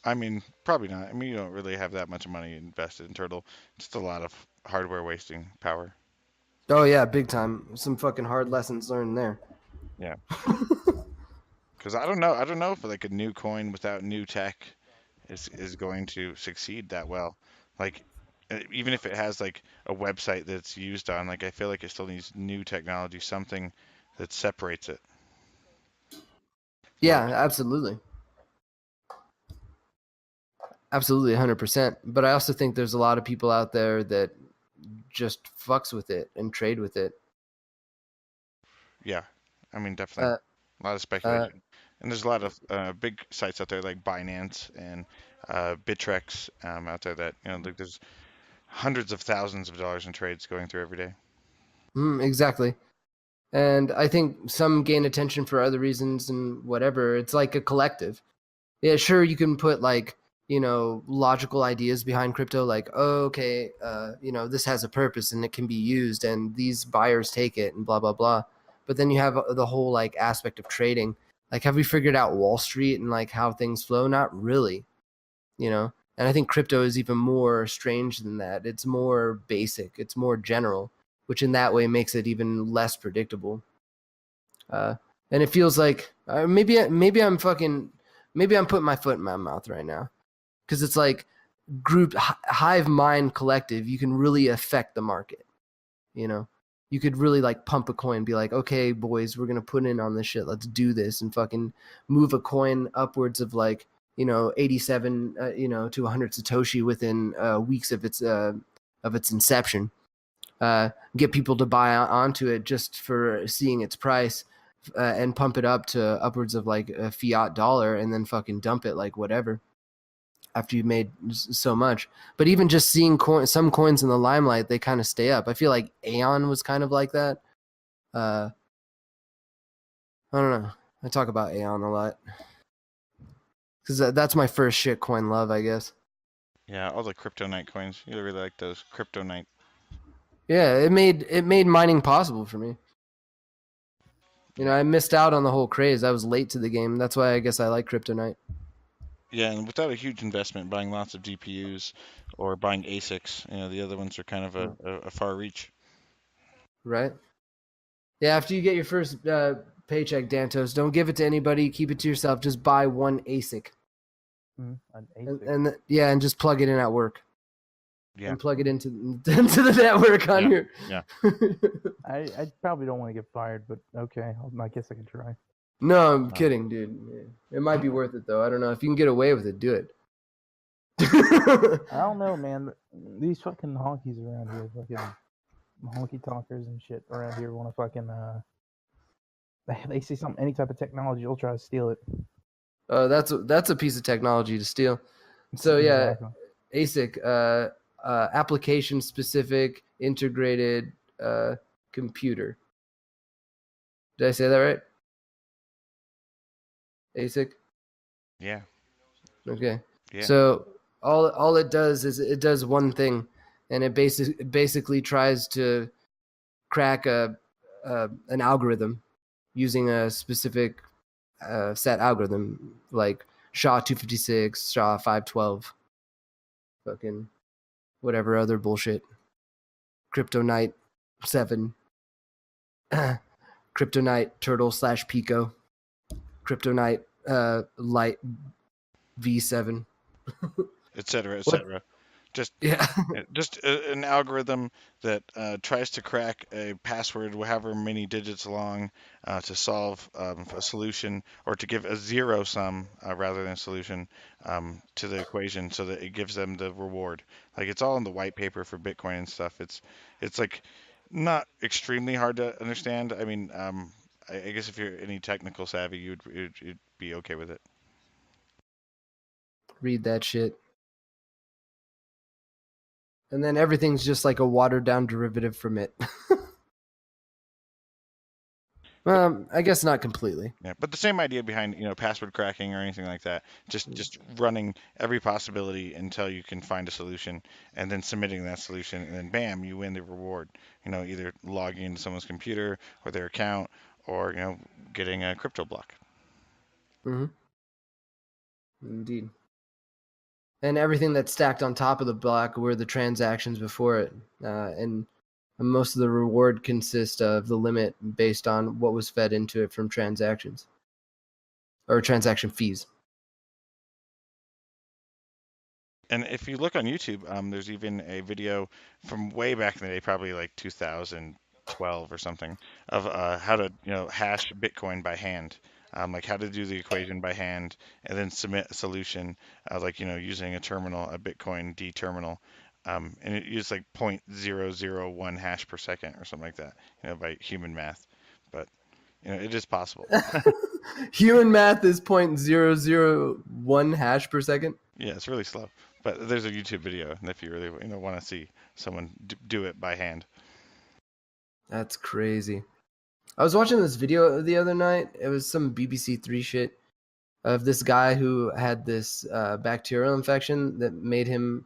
I mean, probably not. I mean, you don't really have that much money invested in Turtle. Just a lot of hardware wasting power. Oh yeah, big time. Some fucking hard lessons learned there. Yeah. Because I don't know. I don't know if like a new coin without new tech is going to succeed that well. Like even if it has like a website that's used on, like I feel like it still needs new technology, something that separates it. Yeah, Like absolutely. Absolutely, 100%. But I also think there's a lot of people out there that just fucks with it and trade with it. yeah, I mean definitely Uh, a lot of speculation. And there's a lot of big sites out there like Binance and Bittrex out there that like there's hundreds of thousands of dollars in trades going through every day. exactly. And I think some gain attention for other reasons and whatever. It's like a collective. Yeah, sure, you can put like, logical ideas behind crypto, like, oh, okay, this has a purpose and it can be used and these buyers take it and blah, blah, blah. But then you have the whole like aspect of trading. Like, have we figured out Wall Street and like how things flow? Not really, And I think crypto is even more strange than that. It's more basic, it's more general, which in that way makes it even less predictable. And it feels like maybe I'm putting my foot in my mouth right now, because it's like group hive mind collective. You can really affect the market. You could really like pump a coin, be like, okay, boys, we're gonna put in on this shit. Let's do this and fucking move a coin upwards of like 87 to 100 satoshi within weeks of its inception. Get people to buy onto it just for seeing its price, and pump it up to upwards of like a fiat dollar, and then fucking dump it like whatever after you've made so much. But even just seeing some coins in the limelight, they kind of stay up. I feel like Aeon was kind of like that. I don't know. I talk about Aeon a lot because that's my first shit coin love, I guess. Yeah, all the Kryptonite coins. You really like those Kryptonite. Yeah, it made mining possible for me. I missed out on the whole craze. I was late to the game. That's why I guess I like Kryptonite. Yeah, and without a huge investment, buying lots of GPUs or buying ASICs, the other ones are kind of a far reach. Right? Yeah, after you get your first paycheck, Dantos, don't give it to anybody. Keep it to yourself. Just buy one ASIC. An and, ASIC. and yeah, and just plug it in at work. Yeah. And plug it into the network on your. Yeah. I probably don't want to get fired, but okay, I guess I can try. No, I'm kidding, dude. It might be worth it though. I don't know if you can get away with it. Do it. I don't know, man. These fucking honkies around here, fucking honky talkers and shit around here want to fucking they see something, any type of technology, they'll try to steal it. That's a piece of technology to steal. So yeah, Exactly. ASIC, application specific integrated computer. Did I say that right? ASIC. Yeah. Okay. Yeah. So all it does is it does one thing, and it basically tries to crack an algorithm using a specific set algorithm like SHA-256, SHA-512, fucking whatever other bullshit. Kryptonite 7, Kryptonite Turtle / Pico, Kryptonite Light V7, etc. What? etc. Just Yeah. just an algorithm that tries to crack a password, however many digits long, to solve a solution, or to give a zero sum rather than a solution to the equation, so that it gives them the reward. Like, it's all in the white paper for Bitcoin and stuff. It's like not extremely hard to understand. I mean, I guess if you're any technical savvy, you'd be okay with it. Read that shit. And then everything's just like a watered down derivative from it. I guess not completely. Yeah, but the same idea behind, password cracking or anything like that. Just running every possibility until you can find a solution, and then submitting that solution, and then bam, you win the reward. Either logging into someone's computer or their account, or getting a crypto block. Mm-hmm. Indeed. And everything that's stacked on top of the block were the transactions before it, and most of the reward consists of the limit based on what was fed into it from transactions or transaction fees. And if you look on YouTube, there's even a video from way back in the day, probably like 2012 or something, of how to hash Bitcoin by hand, like how to do the equation by hand, and then submit a solution, like using a terminal, a Bitcoin D terminal, and it used like 0.001 hash per second or something like that, by human math, but it is possible. Human math is 0.001 hash per second. Yeah, it's really slow. But there's a YouTube video, and if you really want to see someone do it by hand. That's crazy. I was watching this video the other night. It was some BBC Three shit of this guy who had this bacterial infection that made him,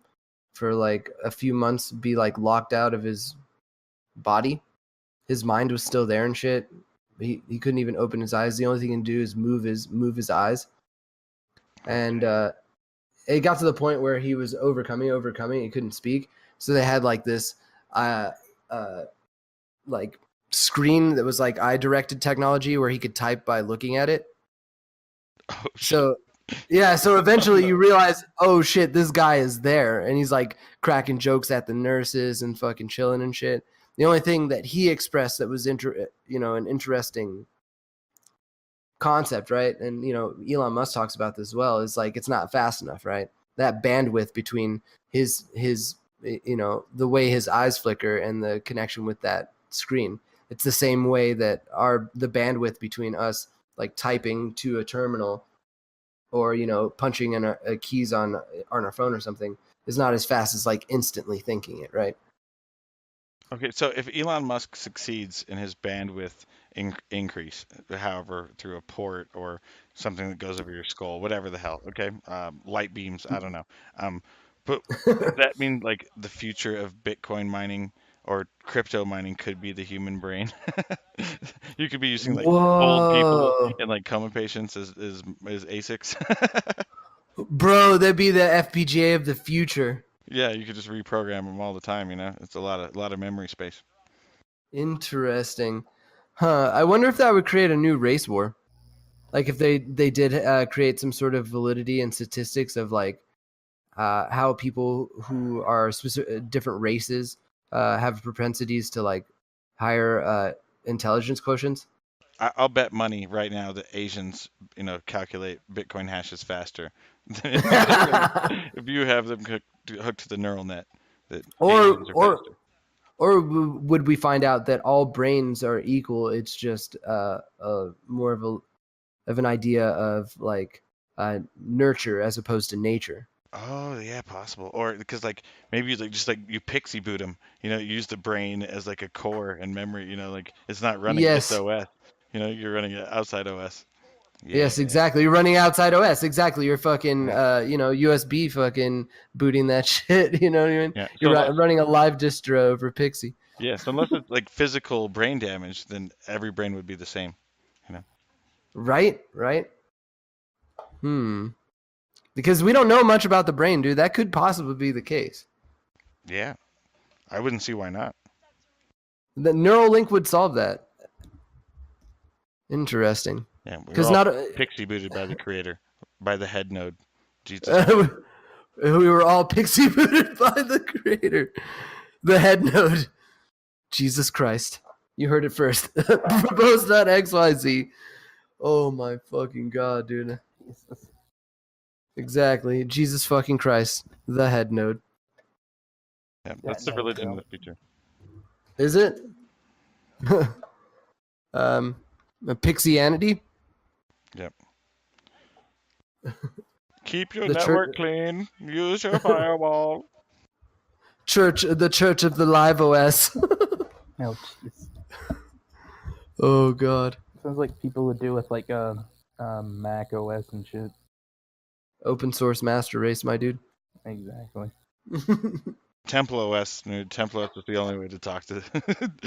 for like a few months, be like locked out of his body. His mind was still there and shit. He couldn't even open his eyes. The only thing he can do is move his eyes. And it got to the point where he was overcoming. He couldn't speak. So they had like this like screen that was like eye directed technology where he could type by looking at it. Oh, So yeah, so eventually you realize, oh shit, this guy is there, and he's like cracking jokes at the nurses and fucking chilling and shit. The only thing that he expressed that was an interesting concept, right? And Elon Musk talks about this as well, is like it's not fast enough, right? That bandwidth between his the way his eyes flicker and the connection with that screen. It's the same way that the bandwidth between us like typing to a terminal or punching in a keys on our phone or something is not as fast as like instantly thinking it, right? Okay, so if Elon Musk succeeds in his bandwidth increase, however, through a port or something that goes over your skull, whatever the hell, okay, light beams, I don't know, but does that mean like the future of Bitcoin mining or crypto mining could be the human brain? You could be using like old people Whoa, and like coma patients as ASICs. bro, that'd be the FPGA of the future. Yeah, you could just reprogram them all the time. It's a lot of memory space. Interesting. I wonder if that would create a new race war. Like if they did create some sort of validity and statistics of like how people who are different races have propensities to like higher intelligence quotients. I'll bet money right now that Asians, calculate Bitcoin hashes faster than if you have them hooked to the neural net. That or Asians are or faster. or would we find out that all brains are equal? It's just more of an idea of like nurture as opposed to nature. Oh yeah, possible. Or because like maybe like just like you pixie boot them, you use the brain as like a core and memory. Like it's not running this Yes. OS. You're running it outside OS. Yeah, Yes, exactly. You're running outside OS. Exactly. You're fucking, yeah, USB fucking booting that shit. You know what I mean? yeah. So You're unless running a live distro over Pixie. so unless it's like physical brain damage, then every brain would be the same. Right? Right? Because we don't know much about the brain, dude. That could possibly be the case. Yeah, I wouldn't see why not. The Neuralink would solve that. Interesting. Yeah, we're Because all not pixie booted by the creator, by the head node, Jesus. we were all pixie booted by the creator, the head node, Jesus Christ. You heard it first. Verbose.xyz. Oh my fucking god, dude. Exactly. Jesus fucking Christ. The head node. Yeah, that's the religion of the future. Is it? A Pixianity? Yep. Keep your The network clean. Use your firewall. the church of the live OS. No, jeez. Oh god. Sounds like people would do with like Mac OS and shit. Open source master race, my dude. Exactly. Temple OS, dude. Temple OS is the only way to talk to.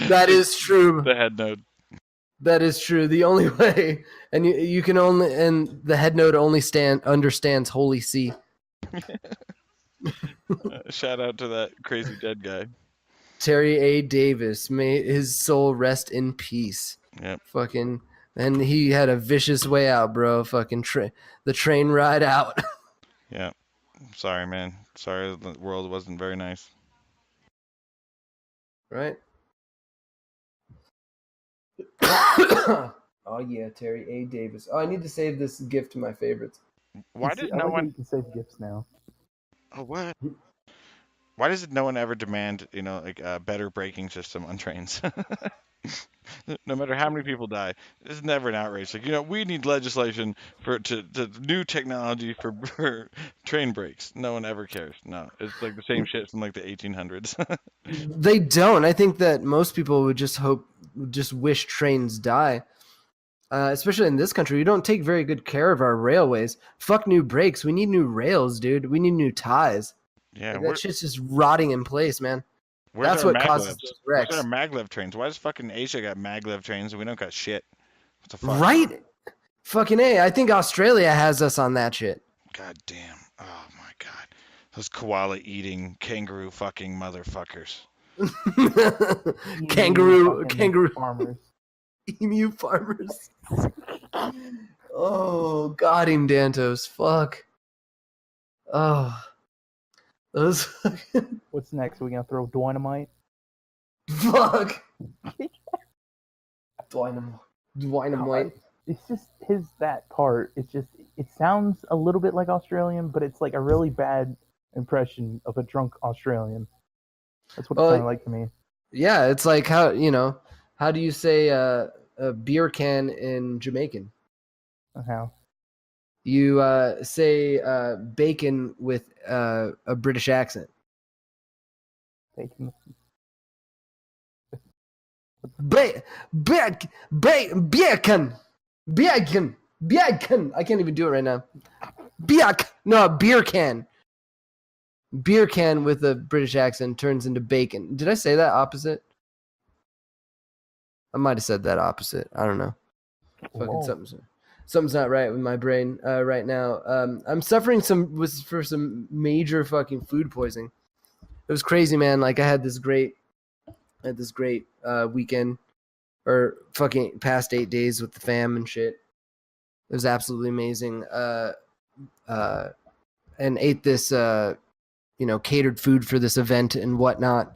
That is true. The head node. That is true. The only way, and you can only, and the head node only understands Holy See. Shout out to that crazy dead guy. Terry A. Davis, may his soul rest in peace. Yep. Fucking, and he had a vicious way out, bro. Fucking the train ride out. Yeah. Sorry, man. Sorry, the world wasn't very nice. Right. Oh yeah, Terry A. Davis. Oh, I need to save this gift to my favorites. Why did no one? You can save gifts now. Oh, what? Why does no one ever demand, like a better braking system on trains? No matter how many people die, it's never an outrage. Like, we need legislation to new technology for train brakes. No one ever cares. No, it's like the same shit from like the 1800s. They don't. I think that most people would just wish trains die. Especially in this country, we don't take very good care of our railways. Fuck new brakes. We need new rails, dude. We need new ties. Yeah, Like, that shit's just rotting in place, man. That's what causes those wrecks. Where's our maglev trains? Why does fucking Asia got maglev trains and we don't got shit? What the fuck? Right? Fucking A. I think Australia has us on that shit. God damn. Oh my god. Those koala eating kangaroo fucking motherfuckers. Kangaroo farmers. Emu farmers. Oh, got him, Dantos. Fuck. Oh. Those fucking... What's next? Are we gonna throw dynamite? Fuck. Dynamite. It's just that part. It sounds a little bit like Australian, but it's like a really bad impression of a drunk Australian. That's what it sounded like to me. Yeah, it's like how do you say a beer can in Jamaican? How? You say bacon with a British accent. Bacon. Bacon. I can't even do it right now. Beer can. Beer can with a British accent turns into bacon. Did I say that opposite? I might have said that opposite. I don't know. Fucking something's not right with my brain right now. I'm suffering for some major fucking food poisoning. It was crazy, man. Like I had this great weekend or fucking past 8 days with the fam and shit. It was absolutely amazing. And ate this, catered food for this event and whatnot.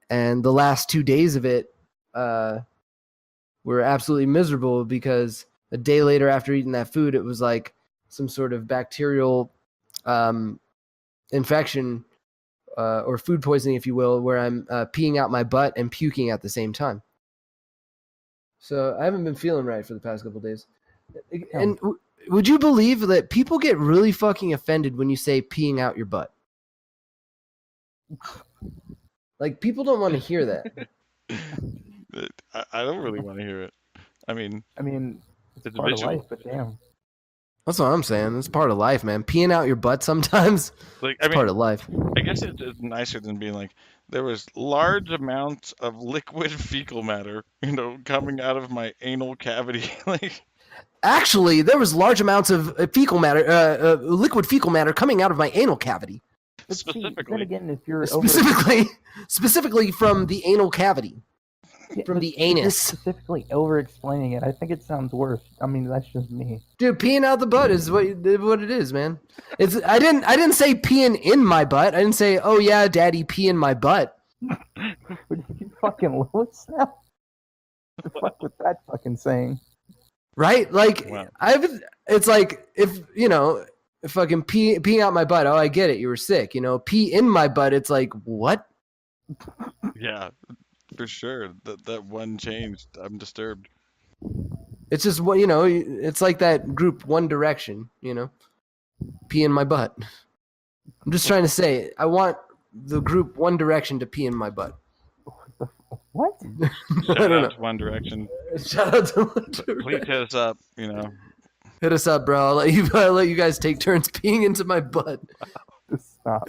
And the last 2 days of it were absolutely miserable because a day later after eating that food, it was like some sort of bacterial infection or food poisoning, if you will, where I'm peeing out my butt and puking at the same time. So I haven't been feeling right for the past couple of days. And would you believe that people get really fucking offended when you say peeing out your butt? Like, people don't want to hear that. I don't really want to hear it. I mean, it's it's part of visual. life, but damn. That's what I'm saying. It's part of life, man. Peeing out your butt sometimes. Like, It's part of life. I guess it's nicer than being like, there was large amounts of liquid fecal matter, coming out of my anal cavity. Like, Actually, there was large amounts of fecal matter, liquid fecal matter coming out of my anal cavity. But see, then specifically. again, if you're Specifically from the anal cavity, from the if you're anus. specifically over-explaining it, I think it sounds worse. I mean, that's just me. Dude, peeing out the butt is what it is, man. It's I didn't say peeing in my butt. I didn't say, oh yeah, daddy, pee in my butt. Would you fucking lose now? The fuck with that fucking saying? Right? Like, Wow. it's like, if fucking peeing out my butt. Oh, I get it. You were sick. Pee in my butt. It's like, what? Yeah, for sure. That one changed. I'm disturbed. It's just what it's like that group One Direction. Pee in my butt. I'm just trying to say, I want the group One Direction to pee in my butt. What? Shout I don't out to One Direction. Shout out to One Please Direction. hit us up. Hit us up, bro. I'll let you guys take turns peeing into my butt. Just stop.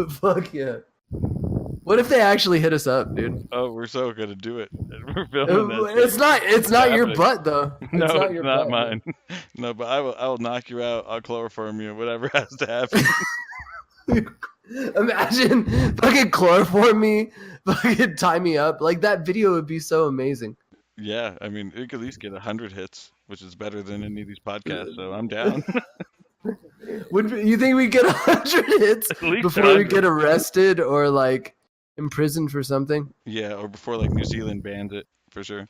Fuck yeah. What if they actually hit us up, dude? Oh, we're so gonna do it. We're filming that. It's not your happening. butt though. No, not it's your not butt, mine. No, but I will knock you out. I'll chloroform you. Whatever has to happen. Imagine fucking chloroform me, fucking tie me up. Like, that video would be so amazing. Yeah, I mean, it could at least get 100 hits, which is better than any of these podcasts. So I'm down. You think we get 100 hits At least before we 100. get arrested or like imprisoned for something? Yeah, or before like New Zealand banned it for sure.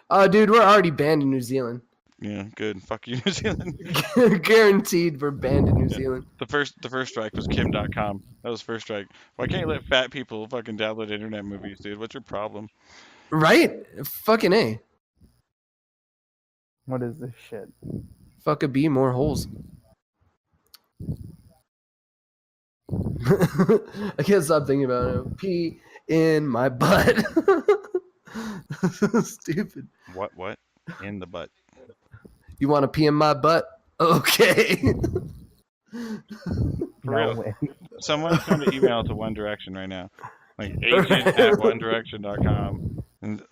Oh, dude, we're already banned in New Zealand. Yeah, good. Fuck you, New Zealand. Guaranteed, we're banned in New Zealand. The first strike was Kim.com. That was first strike. Why can't you let fat people fucking download internet movies, dude? What's your problem? Right? Fucking A. What is this shit? Fuck a B, more holes. I can't stop thinking about it. Pee in my butt. Stupid. What? In the butt. You want to pee in my butt? Okay. For real. No way. Someone's going to email to One Direction right now. Like agent@onedirection.com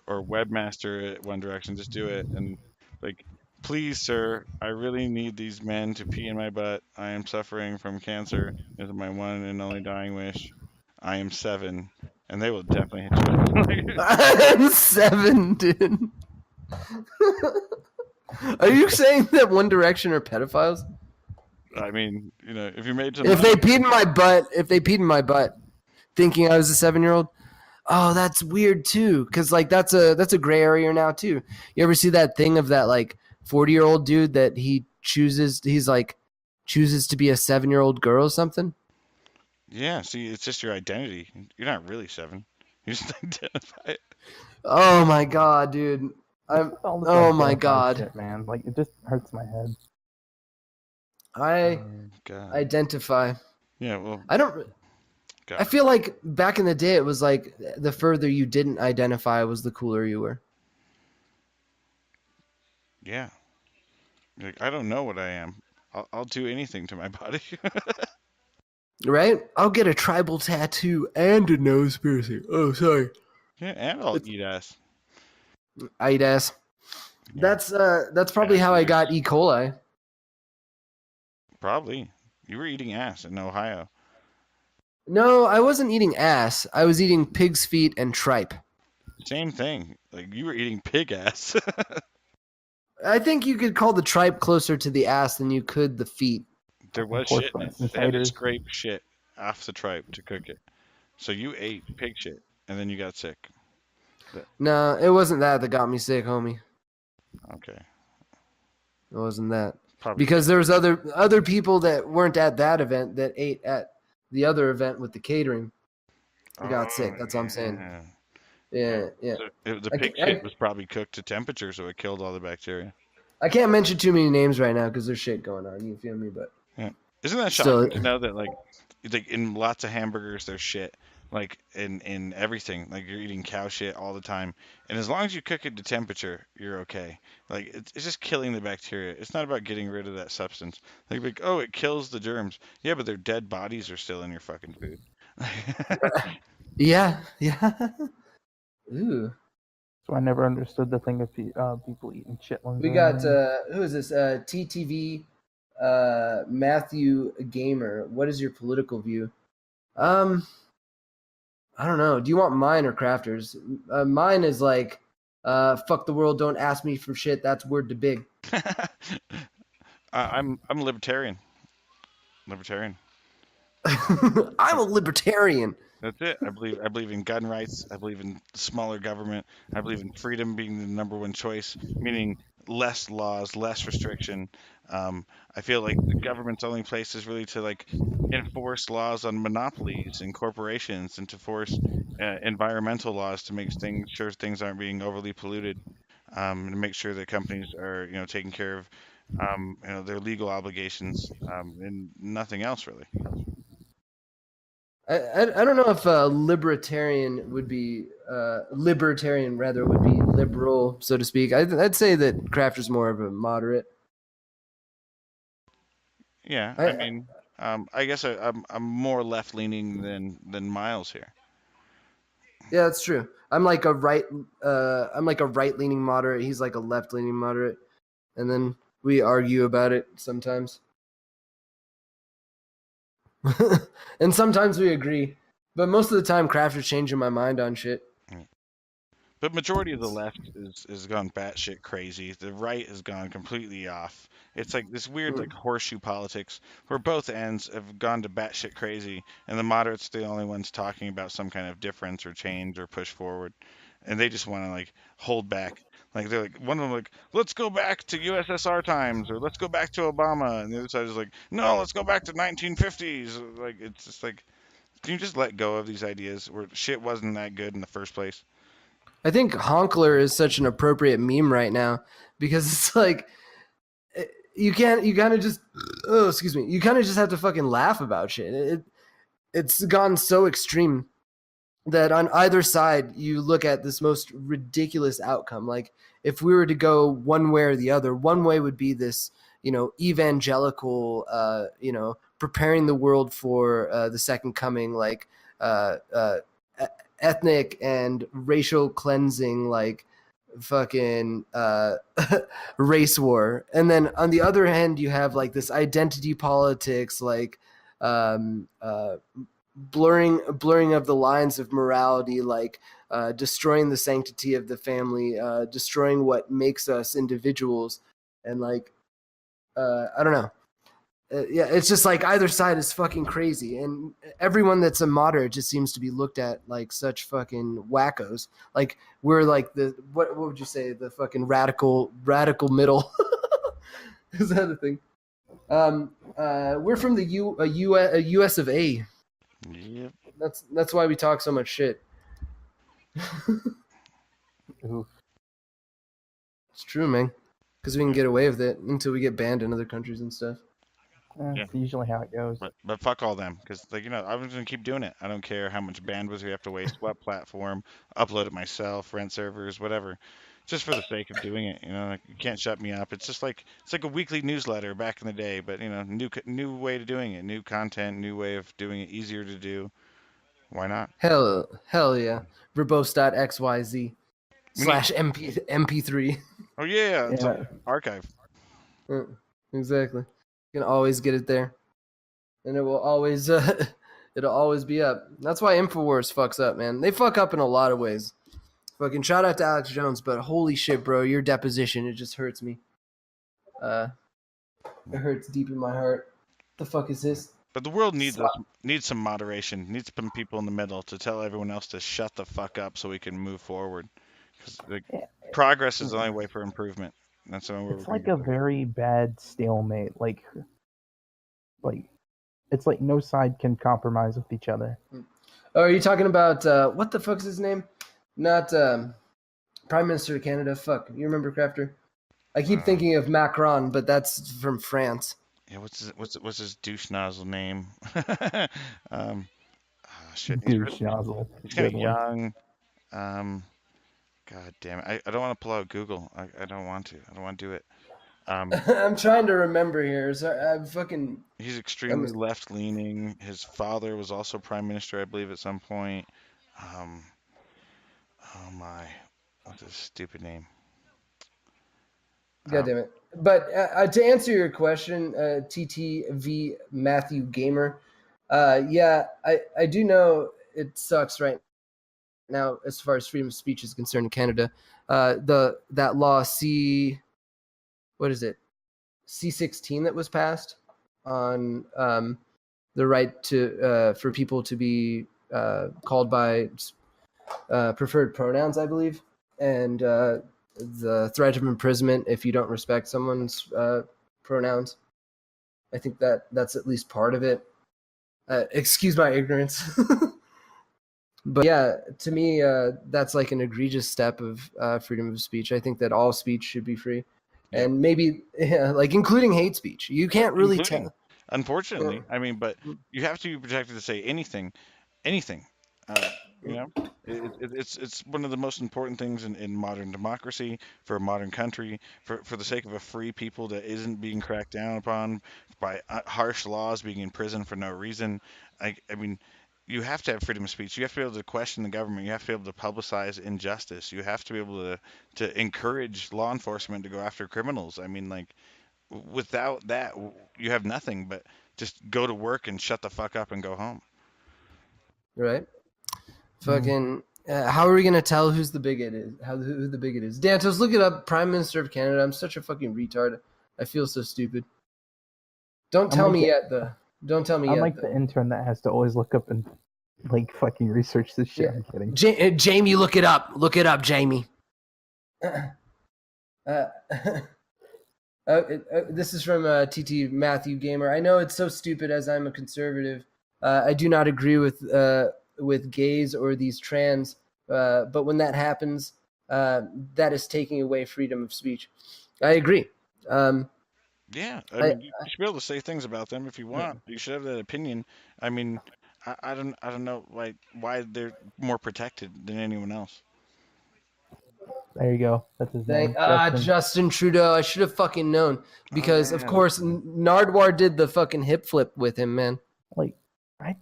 or webmaster at One Direction. Just do it. And like, please, sir, I really need these men to pee in my butt. I am suffering from cancer. This is my one and only dying wish. I am 7. And they will definitely hit you up. I'm 7, dude. Are you saying that One Direction are pedophiles? I mean, if you made some If they peed in my butt, thinking I was a 7-year-old, oh, that's weird too. Cause like that's a gray area now too. You ever see that thing of that like 40-year-old dude that he chooses to be a 7-year-old girl or something? Yeah, see, it's just your identity. You're not really 7. You just identify it. Oh my god, dude. Oh my god. Shit, man. Like, it just hurts my head. I God. identify. Yeah, well, I don't. God. I feel like back in the day, it was like the further you didn't identify was the cooler you were. Yeah. Like, I don't know what I am. I'll do anything to my body. Right? I'll get a tribal tattoo and a nose piercing. Oh, sorry. Yeah, and I'll eat ass. I eat ass. Yeah. That's probably how I got E. coli. Probably. You were eating ass in Ohio. No, I wasn't eating ass. I was eating pig's feet and tripe. Same thing. Like, you were eating pig ass. I think you could call the tripe closer to the ass than you could the feet. There was Horse shit in it. and They had to ciders. scrape shit off the tripe to cook it. So you ate pig shit, and then you got sick. No, it wasn't that got me sick, homie. Okay. It wasn't that. Probably Because there was other people that weren't at that event that ate at the other event with the catering. They got sick. That's what I'm saying. Yeah. So the I pig can't- shit was probably cooked to temperature, so it killed all the bacteria. I can't mention too many names right now because there's shit going on. You feel me? But Yeah. Isn't that Still- shocking to know that like in lots of hamburgers there's shit, like in everything, like you're eating cow shit all the time, and as long as you cook it to temperature, you're okay. Like it's just killing the bacteria. It's not about getting rid of that substance. Like oh, it kills the germs. Yeah, but their dead bodies are still in your fucking food. yeah. Ooh. So I never understood the thing of people eating chitlins. We got who is this? TTV Matthew Gamer. What is your political view? I don't know. Do you want mine or Crafters? Mine is like fuck the world, don't ask me for shit. That's word to big. I'm a libertarian. Libertarian. I'm a libertarian. That's it. I believe in gun rights. I believe in smaller government. I believe in freedom being the number one choice, meaning less laws, less restriction. I feel like the government's only place is really to like enforce laws on monopolies and corporations, and to force environmental laws to make sure things aren't being overly polluted, and to make sure that companies are taking care of their legal obligations, and nothing else really. I don't know if libertarian would be libertarian rather would be liberal, so to speak. I'd say that Crafter's more of a moderate. Yeah, I- I mean, I guess I'm more left leaning than Miles here. Yeah, that's true. I'm like a right leaning moderate. He's like a left leaning moderate, and then we argue about it sometimes. And sometimes we agree, but most of the time, Crafter's changing my mind on shit. But majority of the left is gone batshit crazy. The right has gone completely off. It's like this weird like horseshoe politics where both ends have gone to batshit crazy, and the moderates are the only ones talking about some kind of difference or change or push forward, and they just want to like hold back. Like they're like one of them like let's go back to USSR times or let's go back to Obama, and the other side is like no, let's go back to 1950s. Like it's just like can you just let go of these ideas where shit wasn't that good in the first place? I think Honkler is such an appropriate meme right now because it's like you kind of just you kind of just have to fucking laugh about shit. It's gone so extreme that on either side you look at this most ridiculous outcome. Like if we were to go one way or the other, one way would be this evangelical preparing the world for the second coming, like ethnic and racial cleansing, like fucking race war. And then on the other hand, you have like this identity politics, like blurring of the lines of morality, like destroying the sanctity of the family, destroying what makes us individuals, and like I don't know. Yeah, it's just like either side is fucking crazy, and everyone that's a moderate just seems to be looked at like such fucking wackos. Like we're like the what would you say, the fucking radical middle? Is that a thing? We're from the US of A. Yep. That's why we talk so much shit. Oof. It's true, man. Because we can get away with it until we get banned in other countries and stuff. That's usually how it goes. But fuck all them, because like I'm just gonna keep doing it. I don't care how much bandwidth we have to waste, what platform, upload it myself, rent servers, whatever, just for the sake of doing it. Like, you can't shut me up. It's just like it's like a weekly newsletter back in the day, but new way to doing it, new content, new way of doing it, easier to do. Why not? Hell yeah. Verbose.xyz / MP3. Oh yeah, it's Yeah. archive. Exactly. You can always get it there, and it will always it'll always be up. That's why Infowars fucks up, man. They fuck up in a lot of ways. Fucking shout out to Alex Jones, but holy shit, bro, your deposition, it just hurts me. It hurts deep in my heart. The fuck is this? But the world needs Stop. needs some moderation. Needs some people in the middle to tell everyone else to shut the fuck up so we can move forward. Because Yeah, progress is the only way for improvement. That's the only way we're it's gonna like get a there. very bad stalemate. Like it's like no side can compromise with each other. Oh, are you talking about what the fuck's his name? Not Prime Minister of Canada. Fuck, you remember Crafter? I keep thinking of Macron, but that's from France. Yeah, what's his douche nozzle name? Shit, Douche nozzle. he's kind Good of one. young. God damn it, I don't want to pull out Google. I don't want to. I don't want to do it. I'm trying to remember here. So I'm fucking. He's extremely left leaning. His father was also prime minister, I believe, at some point. Oh my, what's his stupid name? God damn it. But to answer your question, TTV Matthew Gamer, yeah, I do know it sucks right now as far as freedom of speech is concerned in Canada. That law what is it? C-16 that was passed on the right to for people to be called by preferred pronouns, I believe, and the threat of imprisonment if you don't respect someone's pronouns. I think that's at least part of it. Excuse my ignorance. But yeah, to me, that's like an egregious step of freedom of speech. I think that all speech should be free, Yep. and maybe like including hate speech. You can't really Including, tell. unfortunately, I mean, but you have to be protected to say anything. Uh, you know, it's one of the most important things in modern democracy, for a modern country, for the sake of a free people that isn't being cracked down upon by harsh laws, being in prison for no reason. I mean, you have to have freedom of speech. You have to be able to question the government. You have to be able to publicize injustice. You have to be able to encourage law enforcement to go after criminals. I mean, like, without that, you have nothing but just go to work and shut the fuck up and go home. Right? Fucking. How are we gonna tell who's the bigot is? Who the bigot is? Dantos, look it up. Prime Minister of Canada. I'm such a fucking retard. I feel so stupid. Don't tell me yet, though. Don't tell me I'm yet. like the intern that has to always look up and like fucking research this shit. Yeah. I'm kidding. Jamie, look it up. Look it up, Jamie. This is from TT Matthew Gamer. I know it's so stupid as I'm a conservative. I do not agree with gays or these trans, but when that happens, that is taking away freedom of speech. I agree. Yeah, I mean, you should be able to say things about them if you want. You should have that opinion. I mean, I don't know, like, why they're more protected than anyone else. There you go. That's his name. Justin. Justin Trudeau. I should have fucking known because, of course, Nardwar did the fucking hip flip with him, man. Like, I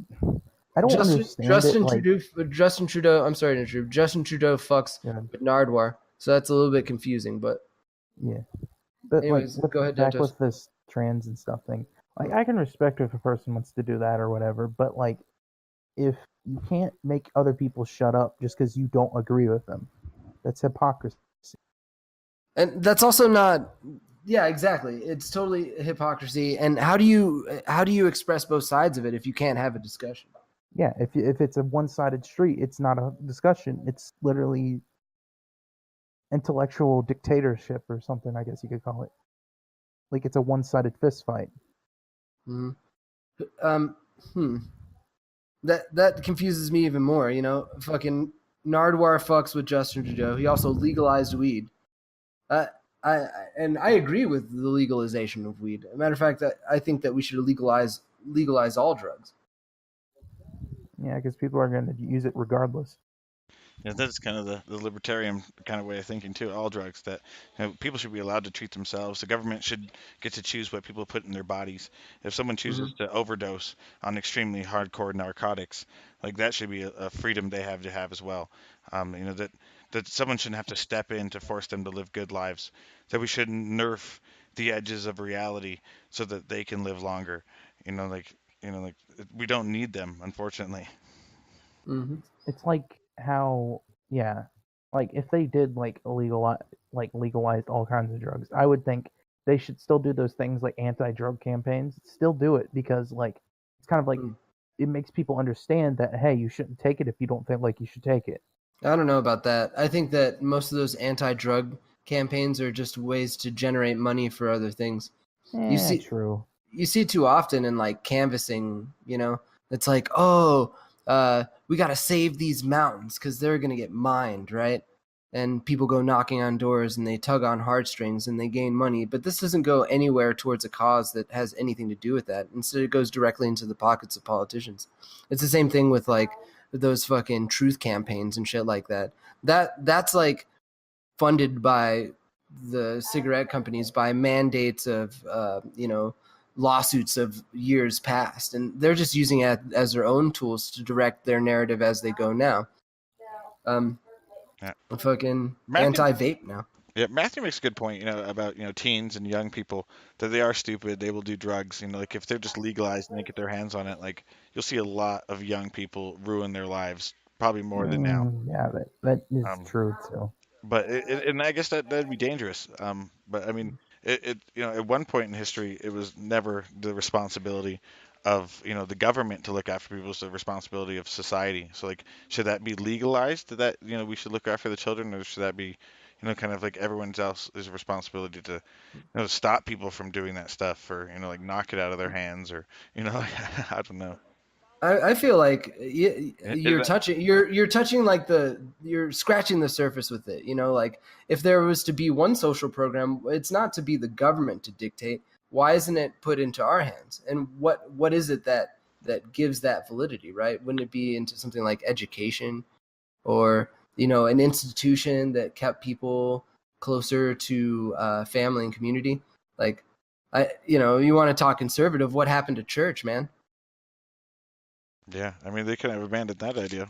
don't understand Justin it. Like, Justin Trudeau. I'm sorry to interrupt. Justin Trudeau fucks with Nardwar, so that's a little bit confusing. But yeah, but anyways, like, go ahead, back Dantos. with this trans and stuff thing. Like, I can respect if a person wants to do that or whatever, but like, if you can't make other people shut up just because you don't agree with them, that's hypocrisy. And that's also not. Yeah, exactly. It's totally hypocrisy. And how do you express both sides of it if you can't have a discussion? Yeah, if it's a one-sided street, it's not a discussion. It's literally intellectual dictatorship or something, I guess you could call it. Like, it's a one-sided fist fight. That confuses me even more. You know, fucking Nardwar fucks with Justin Trudeau. He also legalized weed. I agree with the legalization of weed. As a matter of fact, I think that we should legalize all drugs. Yeah, because people are going to use it regardless. Yeah, that's kind of the libertarian kind of way of thinking too. All drugs, that people should be allowed to treat themselves. The government should get to choose what people put in their bodies. If someone chooses to overdose on extremely hardcore narcotics, like, that should be a freedom they have to have as well. That someone shouldn't have to step in to force them to live good lives. That we shouldn't nerf the edges of reality so that they can live longer. Like we don't need them, unfortunately. It's like how, yeah, like if they did like legalized all kinds of drugs, I would think they should still do those things like anti-drug campaigns. Still do it because like it's kind of like it makes people understand that hey, you shouldn't take it if you don't think like you should take it. I don't know about that. I think that most of those anti-drug campaigns are just ways to generate money for other things. You see, True. you see it too often in like canvassing. You know, it's like, oh, we got to save these mountains because they're gonna get mined, right? And people go knocking on doors and they tug on heartstrings and they gain money. But this doesn't go anywhere towards a cause that has anything to do with that. Instead, it goes directly into the pockets of politicians. It's the same thing with like those fucking truth campaigns and shit like that. That's like funded by the cigarette companies by mandates of lawsuits of years past, and they're just using it as their own tools to direct their narrative as they go now. Yeah. Fucking Matthew- anti-vape now. Yeah, Matthew makes a good point, about teens and young people that they are stupid. They will do drugs. Like if they're just legalized and they get their hands on it, like you'll see a lot of young people ruin their lives, probably more than now. Yeah, that is Um, true too. But and I guess that'd be dangerous. But I mean, at one point in history, it was never the responsibility of the government to look after people. It's the responsibility of society. So like, should that be legalized? That we should look after the children, or should that be kind of like everyone else's responsibility to stop people from doing that stuff, or like knock it out of their hands, or I don't know. I feel like you're that- touching you're touching like you're scratching the surface with it. Like if there was to be one social program, it's not to be the government to dictate. Why isn't it put into our hands? And what is it that gives that validity, right? Wouldn't it be into something like education, or an institution that kept people closer to family and community? Like you want to talk conservative? What happened to church, man? Yeah, I mean they could have abandoned that idea.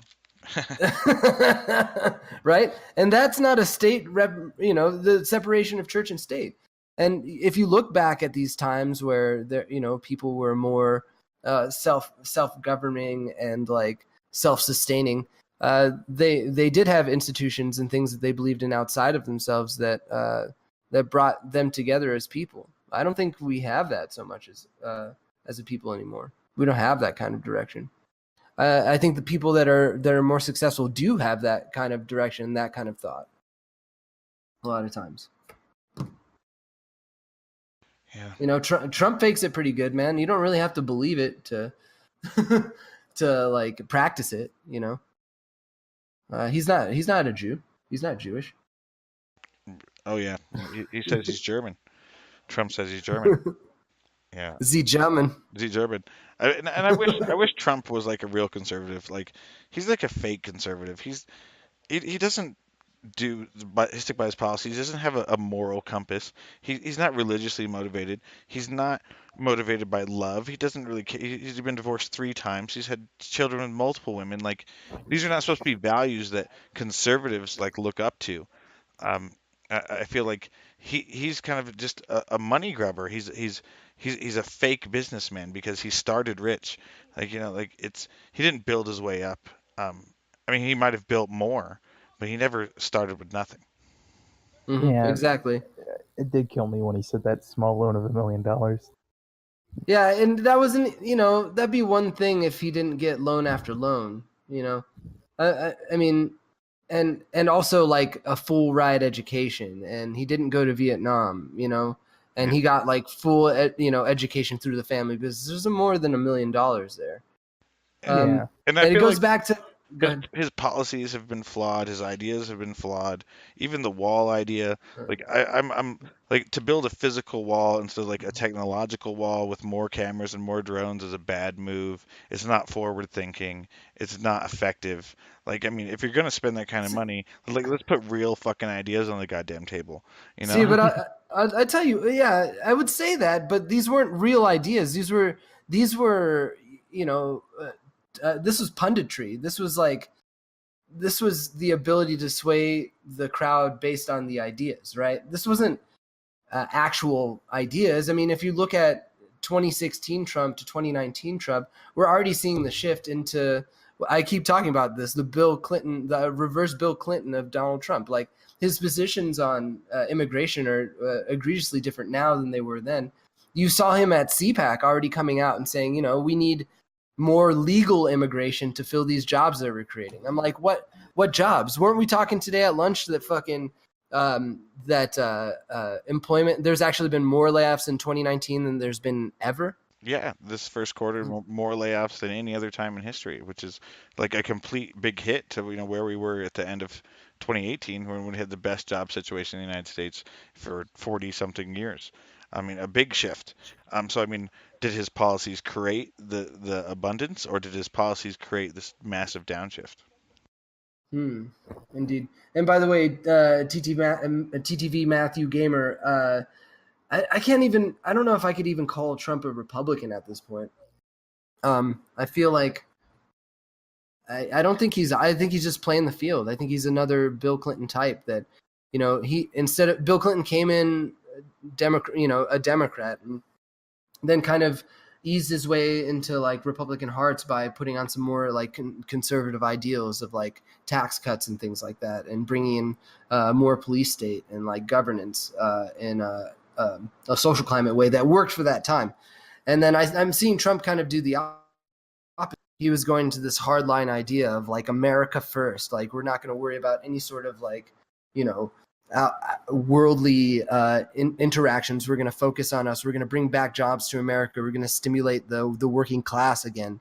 Right? And that's not a state the separation of church and state. And if you look back at these times where there people were more self-governing and like self-sustaining, they did have institutions and things that they believed in outside of themselves that brought them together as people. I don't think we have that so much as a people anymore. We don't have that kind of direction. I think the people that are more successful do have that kind of direction, that kind of thought. A lot of times. Yeah. Trump fakes it pretty good, man. You don't really have to believe it to to like practice it. He's not a Jew. He's not Jewish. Oh yeah, he says he's German. Trump says he's German. Yeah. Z German. Z German. And I wish Trump was like a real conservative. Like he's like a fake conservative. He doesn't stick by his policies. He doesn't have a moral compass. He's not religiously motivated. He's not motivated by love. He doesn't really care. He's been divorced 3 times. He's had children with multiple women. Like these are not supposed to be values that conservatives like look up to. I feel like he's kind of just a money grubber. He's a fake businessman because he started rich. Like he didn't build his way up. I mean, he might have built more, but he never started with nothing. Mm-hmm, Yeah, exactly. It did kill me when he said that small loan of $1 million. Yeah, and that wasn't, that'd be one thing if he didn't get loan after loan, I mean, and also like a full ride education, and he didn't go to Vietnam, and he got like full, education through the family business. There's more than $1 million there. Yeah. And it goes back to his policies have been flawed. His ideas have been flawed. Even the wall idea, like I'm like to build a physical wall instead of like a technological wall with more cameras and more drones is a bad move. It's not forward thinking. It's not effective. Like I mean, if you're gonna spend that kind of money, like let's put real fucking ideas on the goddamn table. See, but I tell you, yeah, I would say that, but these weren't real ideas. These were this was punditry. This was the ability to sway the crowd based on the ideas, right? This wasn't actual ideas. I mean, if you look at 2016 Trump to 2019 Trump, we're already seeing the shift into, I keep talking about this, the reverse Bill Clinton of Donald Trump. Like his positions on immigration are egregiously different now than they were then. You saw him at CPAC already coming out and saying, we need more legal immigration to fill these jobs that we're creating. I'm like, what jobs? Weren't we talking today at lunch that fucking employment? There's actually been more layoffs in 2019 than there's been ever. Yeah, this first quarter more layoffs than any other time in history, which is like a complete big hit to where we were at the end of 2018 when we had the best job situation in the United States for 40 something years. I mean, a big shift. So I mean, did his policies create the abundance, or did his policies create this massive downshift? Indeed. And by the way, TTV Matthew Gamer, I can't even. I don't know if I could even call Trump a Republican at this point. I feel like I don't think he's. I think he's just playing the field. I think he's another Bill Clinton type. That he instead of Bill Clinton came in a Democrat, and then kind of eased his way into like Republican hearts by putting on some more like conservative ideals of like tax cuts and things like that, and bringing in more police state and like governance in a social climate way that worked for that time. And then I'm seeing Trump kind of do the opposite. He was going to this hardline idea of like America first, like we're not going to worry about any sort of like worldly interactions. We're going to focus on us. We're going to bring back jobs to America. We're going to stimulate the working class again,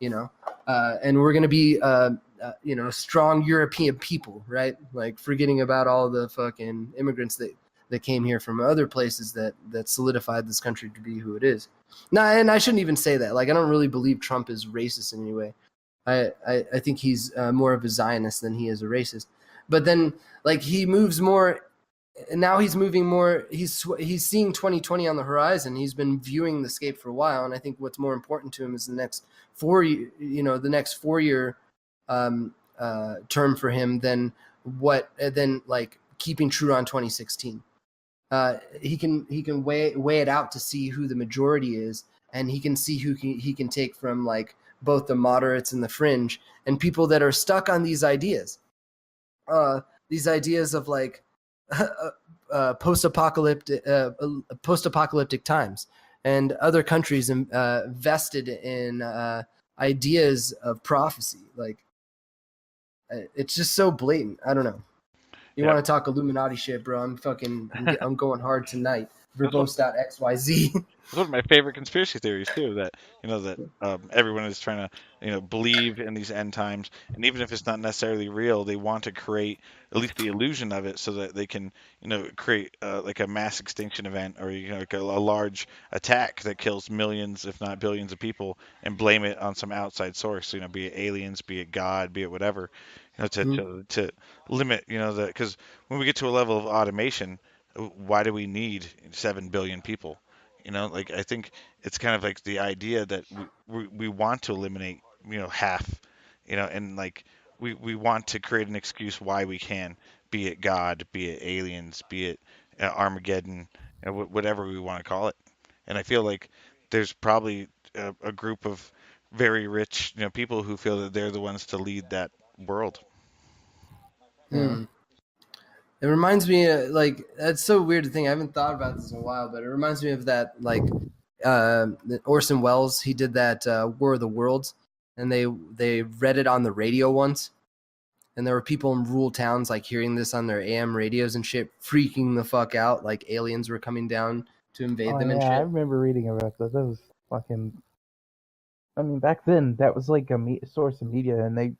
and we're going to be strong European people, right? Like forgetting about all the fucking immigrants that came here from other places that solidified this country to be who it is. No, and I shouldn't even say that. Like, I don't really believe Trump is racist in any way. I think he's more of a Zionist than he is a racist. But then, like, he moves more. And now he's moving more. He's seeing 2020 on the horizon. He's been viewing the scape for a while, and I think what's more important to him is the next 4 year term for him than like keeping true on 2016. He can weigh it out to see who the majority is, and he can see who he can take from like both the moderates and the fringe and people that are stuck on these ideas. These ideas of like post-apocalyptic times and other countries vested in ideas of prophecy. Like it's just so blatant. I don't know. You want to talk Illuminati shit, bro? I'm going hard tonight. Verbose.xyz. It's one of my favorite conspiracy theories too. That everyone is trying to believe in these end times, and even if it's not necessarily real, they want to create at least the illusion of it, so that they can create like a mass extinction event, or like a large attack that kills millions, if not billions, of people, and blame it on some outside source. Be it aliens, be it God, be it whatever. To limit because when we get to a level of automation, why do we need 7 billion people? Like I think it's kind of like the idea that we want to eliminate half, and like we want to create an excuse why we can, be it God, be it aliens, be it Armageddon, whatever we want to call it. And I feel like there's probably a group of very rich people who feel that they're the ones to lead that world. It reminds me, like, that's so weird to think. I haven't thought about this in a while, but it reminds me of that, like, Orson Welles. He did that War of the Worlds, and they read it on the radio once, and there were people in rural towns like hearing this on their AM radios and shit, freaking the fuck out, like aliens were coming down to invade them and shit. I remember reading about that. That was fucking. I mean, back then that was like a source of media, and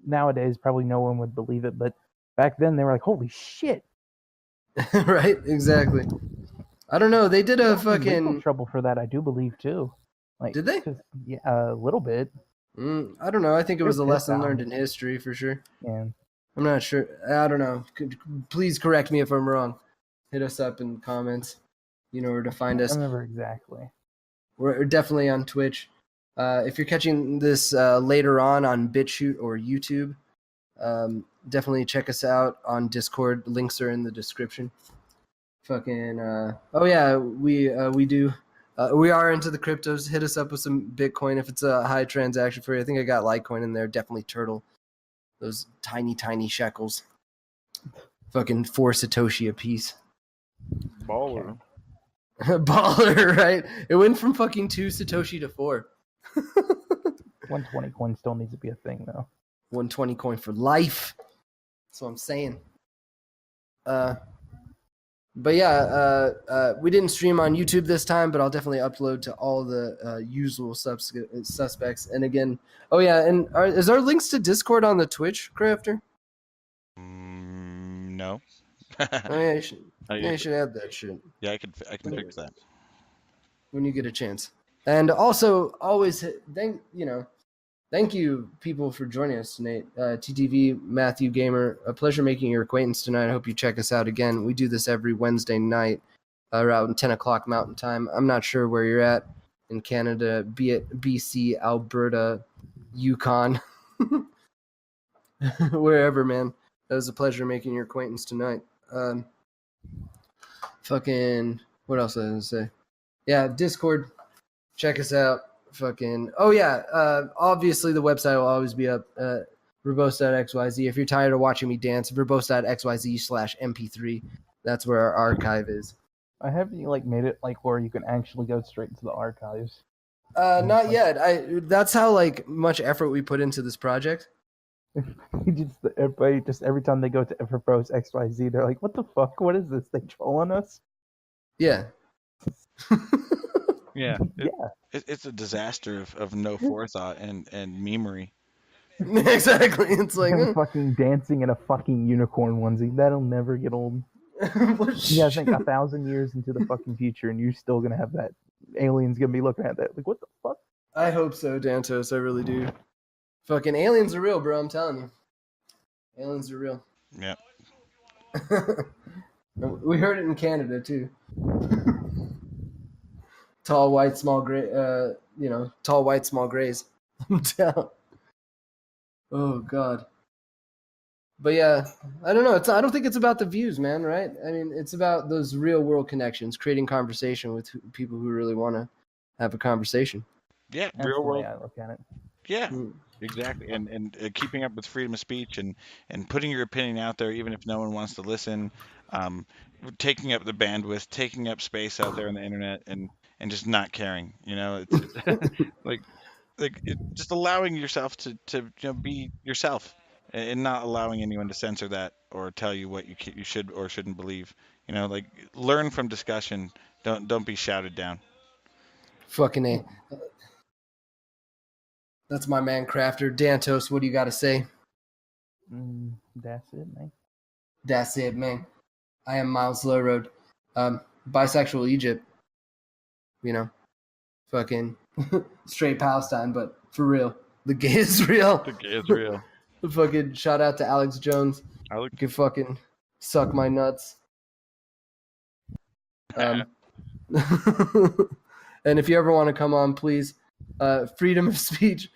nowadays probably no one would believe it, but back then they were like, "Holy shit!" Right? Exactly. I don't know. They did a legal trouble for that, I do believe too. Like, did they? Yeah, a little bit. I don't know. I think it was a lesson learned in history for sure. Yeah. I'm not sure. I don't know. Please correct me if I'm wrong. Hit us up in the comments. Where to find us. I remember exactly. We're definitely on Twitch. If you're catching this later on BitChute or YouTube, definitely check us out on Discord. Links are in the description. Fucking oh yeah, we do. We are into the cryptos. Hit us up with some Bitcoin if it's a high transaction for you. I think I got Litecoin in there. Definitely Turtle. Those tiny shekels. Fucking 4 Satoshi a piece. Baller. Baller, right? It went from fucking 2 Satoshi to 4. 120 coin still needs to be a thing though. 120 coin for life. That's what I'm saying. But yeah, we didn't stream on YouTube this time, but I'll definitely upload to all the usual suspects. And again, oh yeah, and is our links to Discord on the Twitch, Crafter? No. Oh yeah, you should. Oh, Yeah, you should add that shit Yeah, I can fix that. when you get a chance. And also, always thank you people for joining us tonight. TTV, Matthew Gamer, a pleasure making your acquaintance tonight. I hope you check us out again. We do this every Wednesday night around 10 o'clock Mountain Time. I'm not sure where you're at in Canada, be it BC, Alberta, Yukon, wherever, man. It was a pleasure making your acquaintance tonight. Fucking, what else was I going to say? Yeah, Discord, check us out. Fucking, oh yeah, obviously the website will always be up, verbose.xyz. If you're tired of watching me dance, verbose.xyz/mp3. That's where our archive is. I haven't like made it like where you can actually go straight into the archives. Not yet. That's how like much effort we put into this project. Everybody just every time they go to Verbose XYZ, they're like, "What the fuck? What is this? They trolling us?" Yeah. Yeah. Yeah. It's a disaster of no forethought and memery. Exactly. It's like Him fucking dancing in a fucking unicorn onesie. That'll never get old. You guys think 1,000 years into the fucking future, and you're still gonna have that aliens gonna be looking at that like, what the fuck? I hope so, Dantos. I really do. Fucking aliens are real, bro. I'm telling you. Aliens are real. Yeah. We heard it in Canada too. Tall, white, small gray. Tall, white, small grays. I'm down. Oh God. But yeah, I don't know. I don't think it's about the views, man. Right? I mean, it's about those real world connections, creating conversation with people who really want to have a conversation. Yeah. That's Real the way world. I look at it. Yeah. Exactly. And keeping up with freedom of speech and putting your opinion out there, even if no one wants to listen. Taking up the bandwidth, taking up space out there on the internet, and just not caring. It's just allowing yourself to be yourself, and not allowing anyone to censor that or tell you what you should or shouldn't believe. Learn from discussion. Don't be shouted down. Fucking A. That's my man, Crafter. Dantos, what do you got to say? That's it, man. That's it, man. I am Miles Lowroad. Bisexual Egypt. Fucking straight Palestine, but for real. The gay is real. The gay is real. Fucking shout out to Alex Jones. You can fucking suck my nuts. And if you ever want to come on, please. Freedom of speech.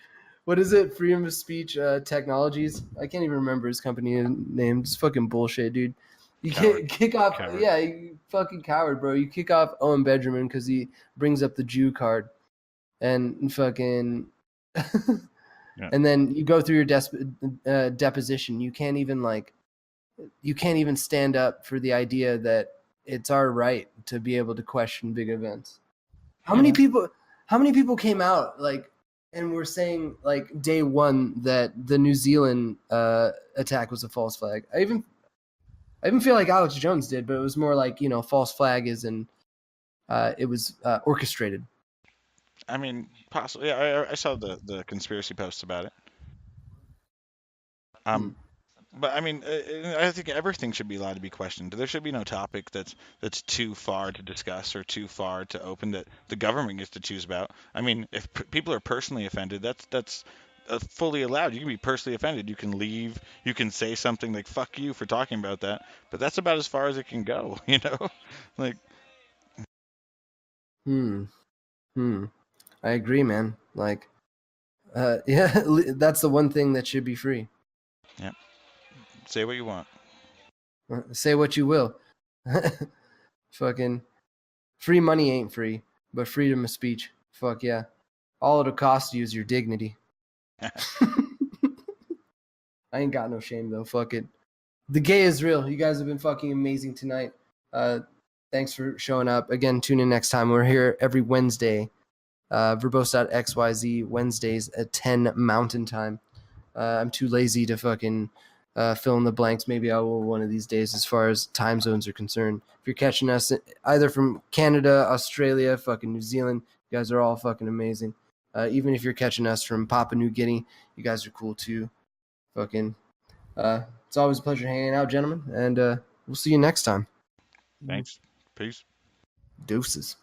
What is it? Freedom of speech technologies. I can't even remember his company name. It's fucking bullshit, dude. You can't kick off. Coward. Yeah, you fucking coward, bro. You kick off Owen Benjamin because he brings up the Jew card, and fucking. Yeah. And then you go through your deposition. You can't even stand up for the idea that it's our right to be able to question big events. How many people came out and were saying day one that the New Zealand attack was a false flag? I even feel like Alex Jones did, but it was more like, false flag is it was orchestrated. I mean, possibly. Yeah, I saw the conspiracy posts about it. But I mean, I think everything should be allowed to be questioned. There should be no topic that's too far to discuss or too far to open that the government gets to choose about. I mean, if people are personally offended, that's fully allowed. You can be personally offended. You can leave. You can say something like "fuck you" for talking about that. But that's about as far as it can go. I agree, man. Yeah, that's the one thing that should be free. Yeah. Say what you want. Say what you will. Fucking free money ain't free, but freedom of speech, fuck yeah. All it'll cost you is your dignity. I ain't got no shame though. Fuck it. The gay is real. You guys have been fucking amazing tonight. Thanks for showing up. Again, tune in next time. We're here every Wednesday. Verbose.xyz Wednesdays at 10 Mountain Time. I'm too lazy to fucking fill in the blanks. Maybe I will one of these days as far as time zones are concerned. If you're catching us either from Canada, Australia, fucking New Zealand, you guys are all fucking amazing. Even if you're catching us from Papua New Guinea, you guys are cool too. Fucking, it's always a pleasure hanging out, gentlemen, and we'll see you next time. Thanks. Peace. Deuces.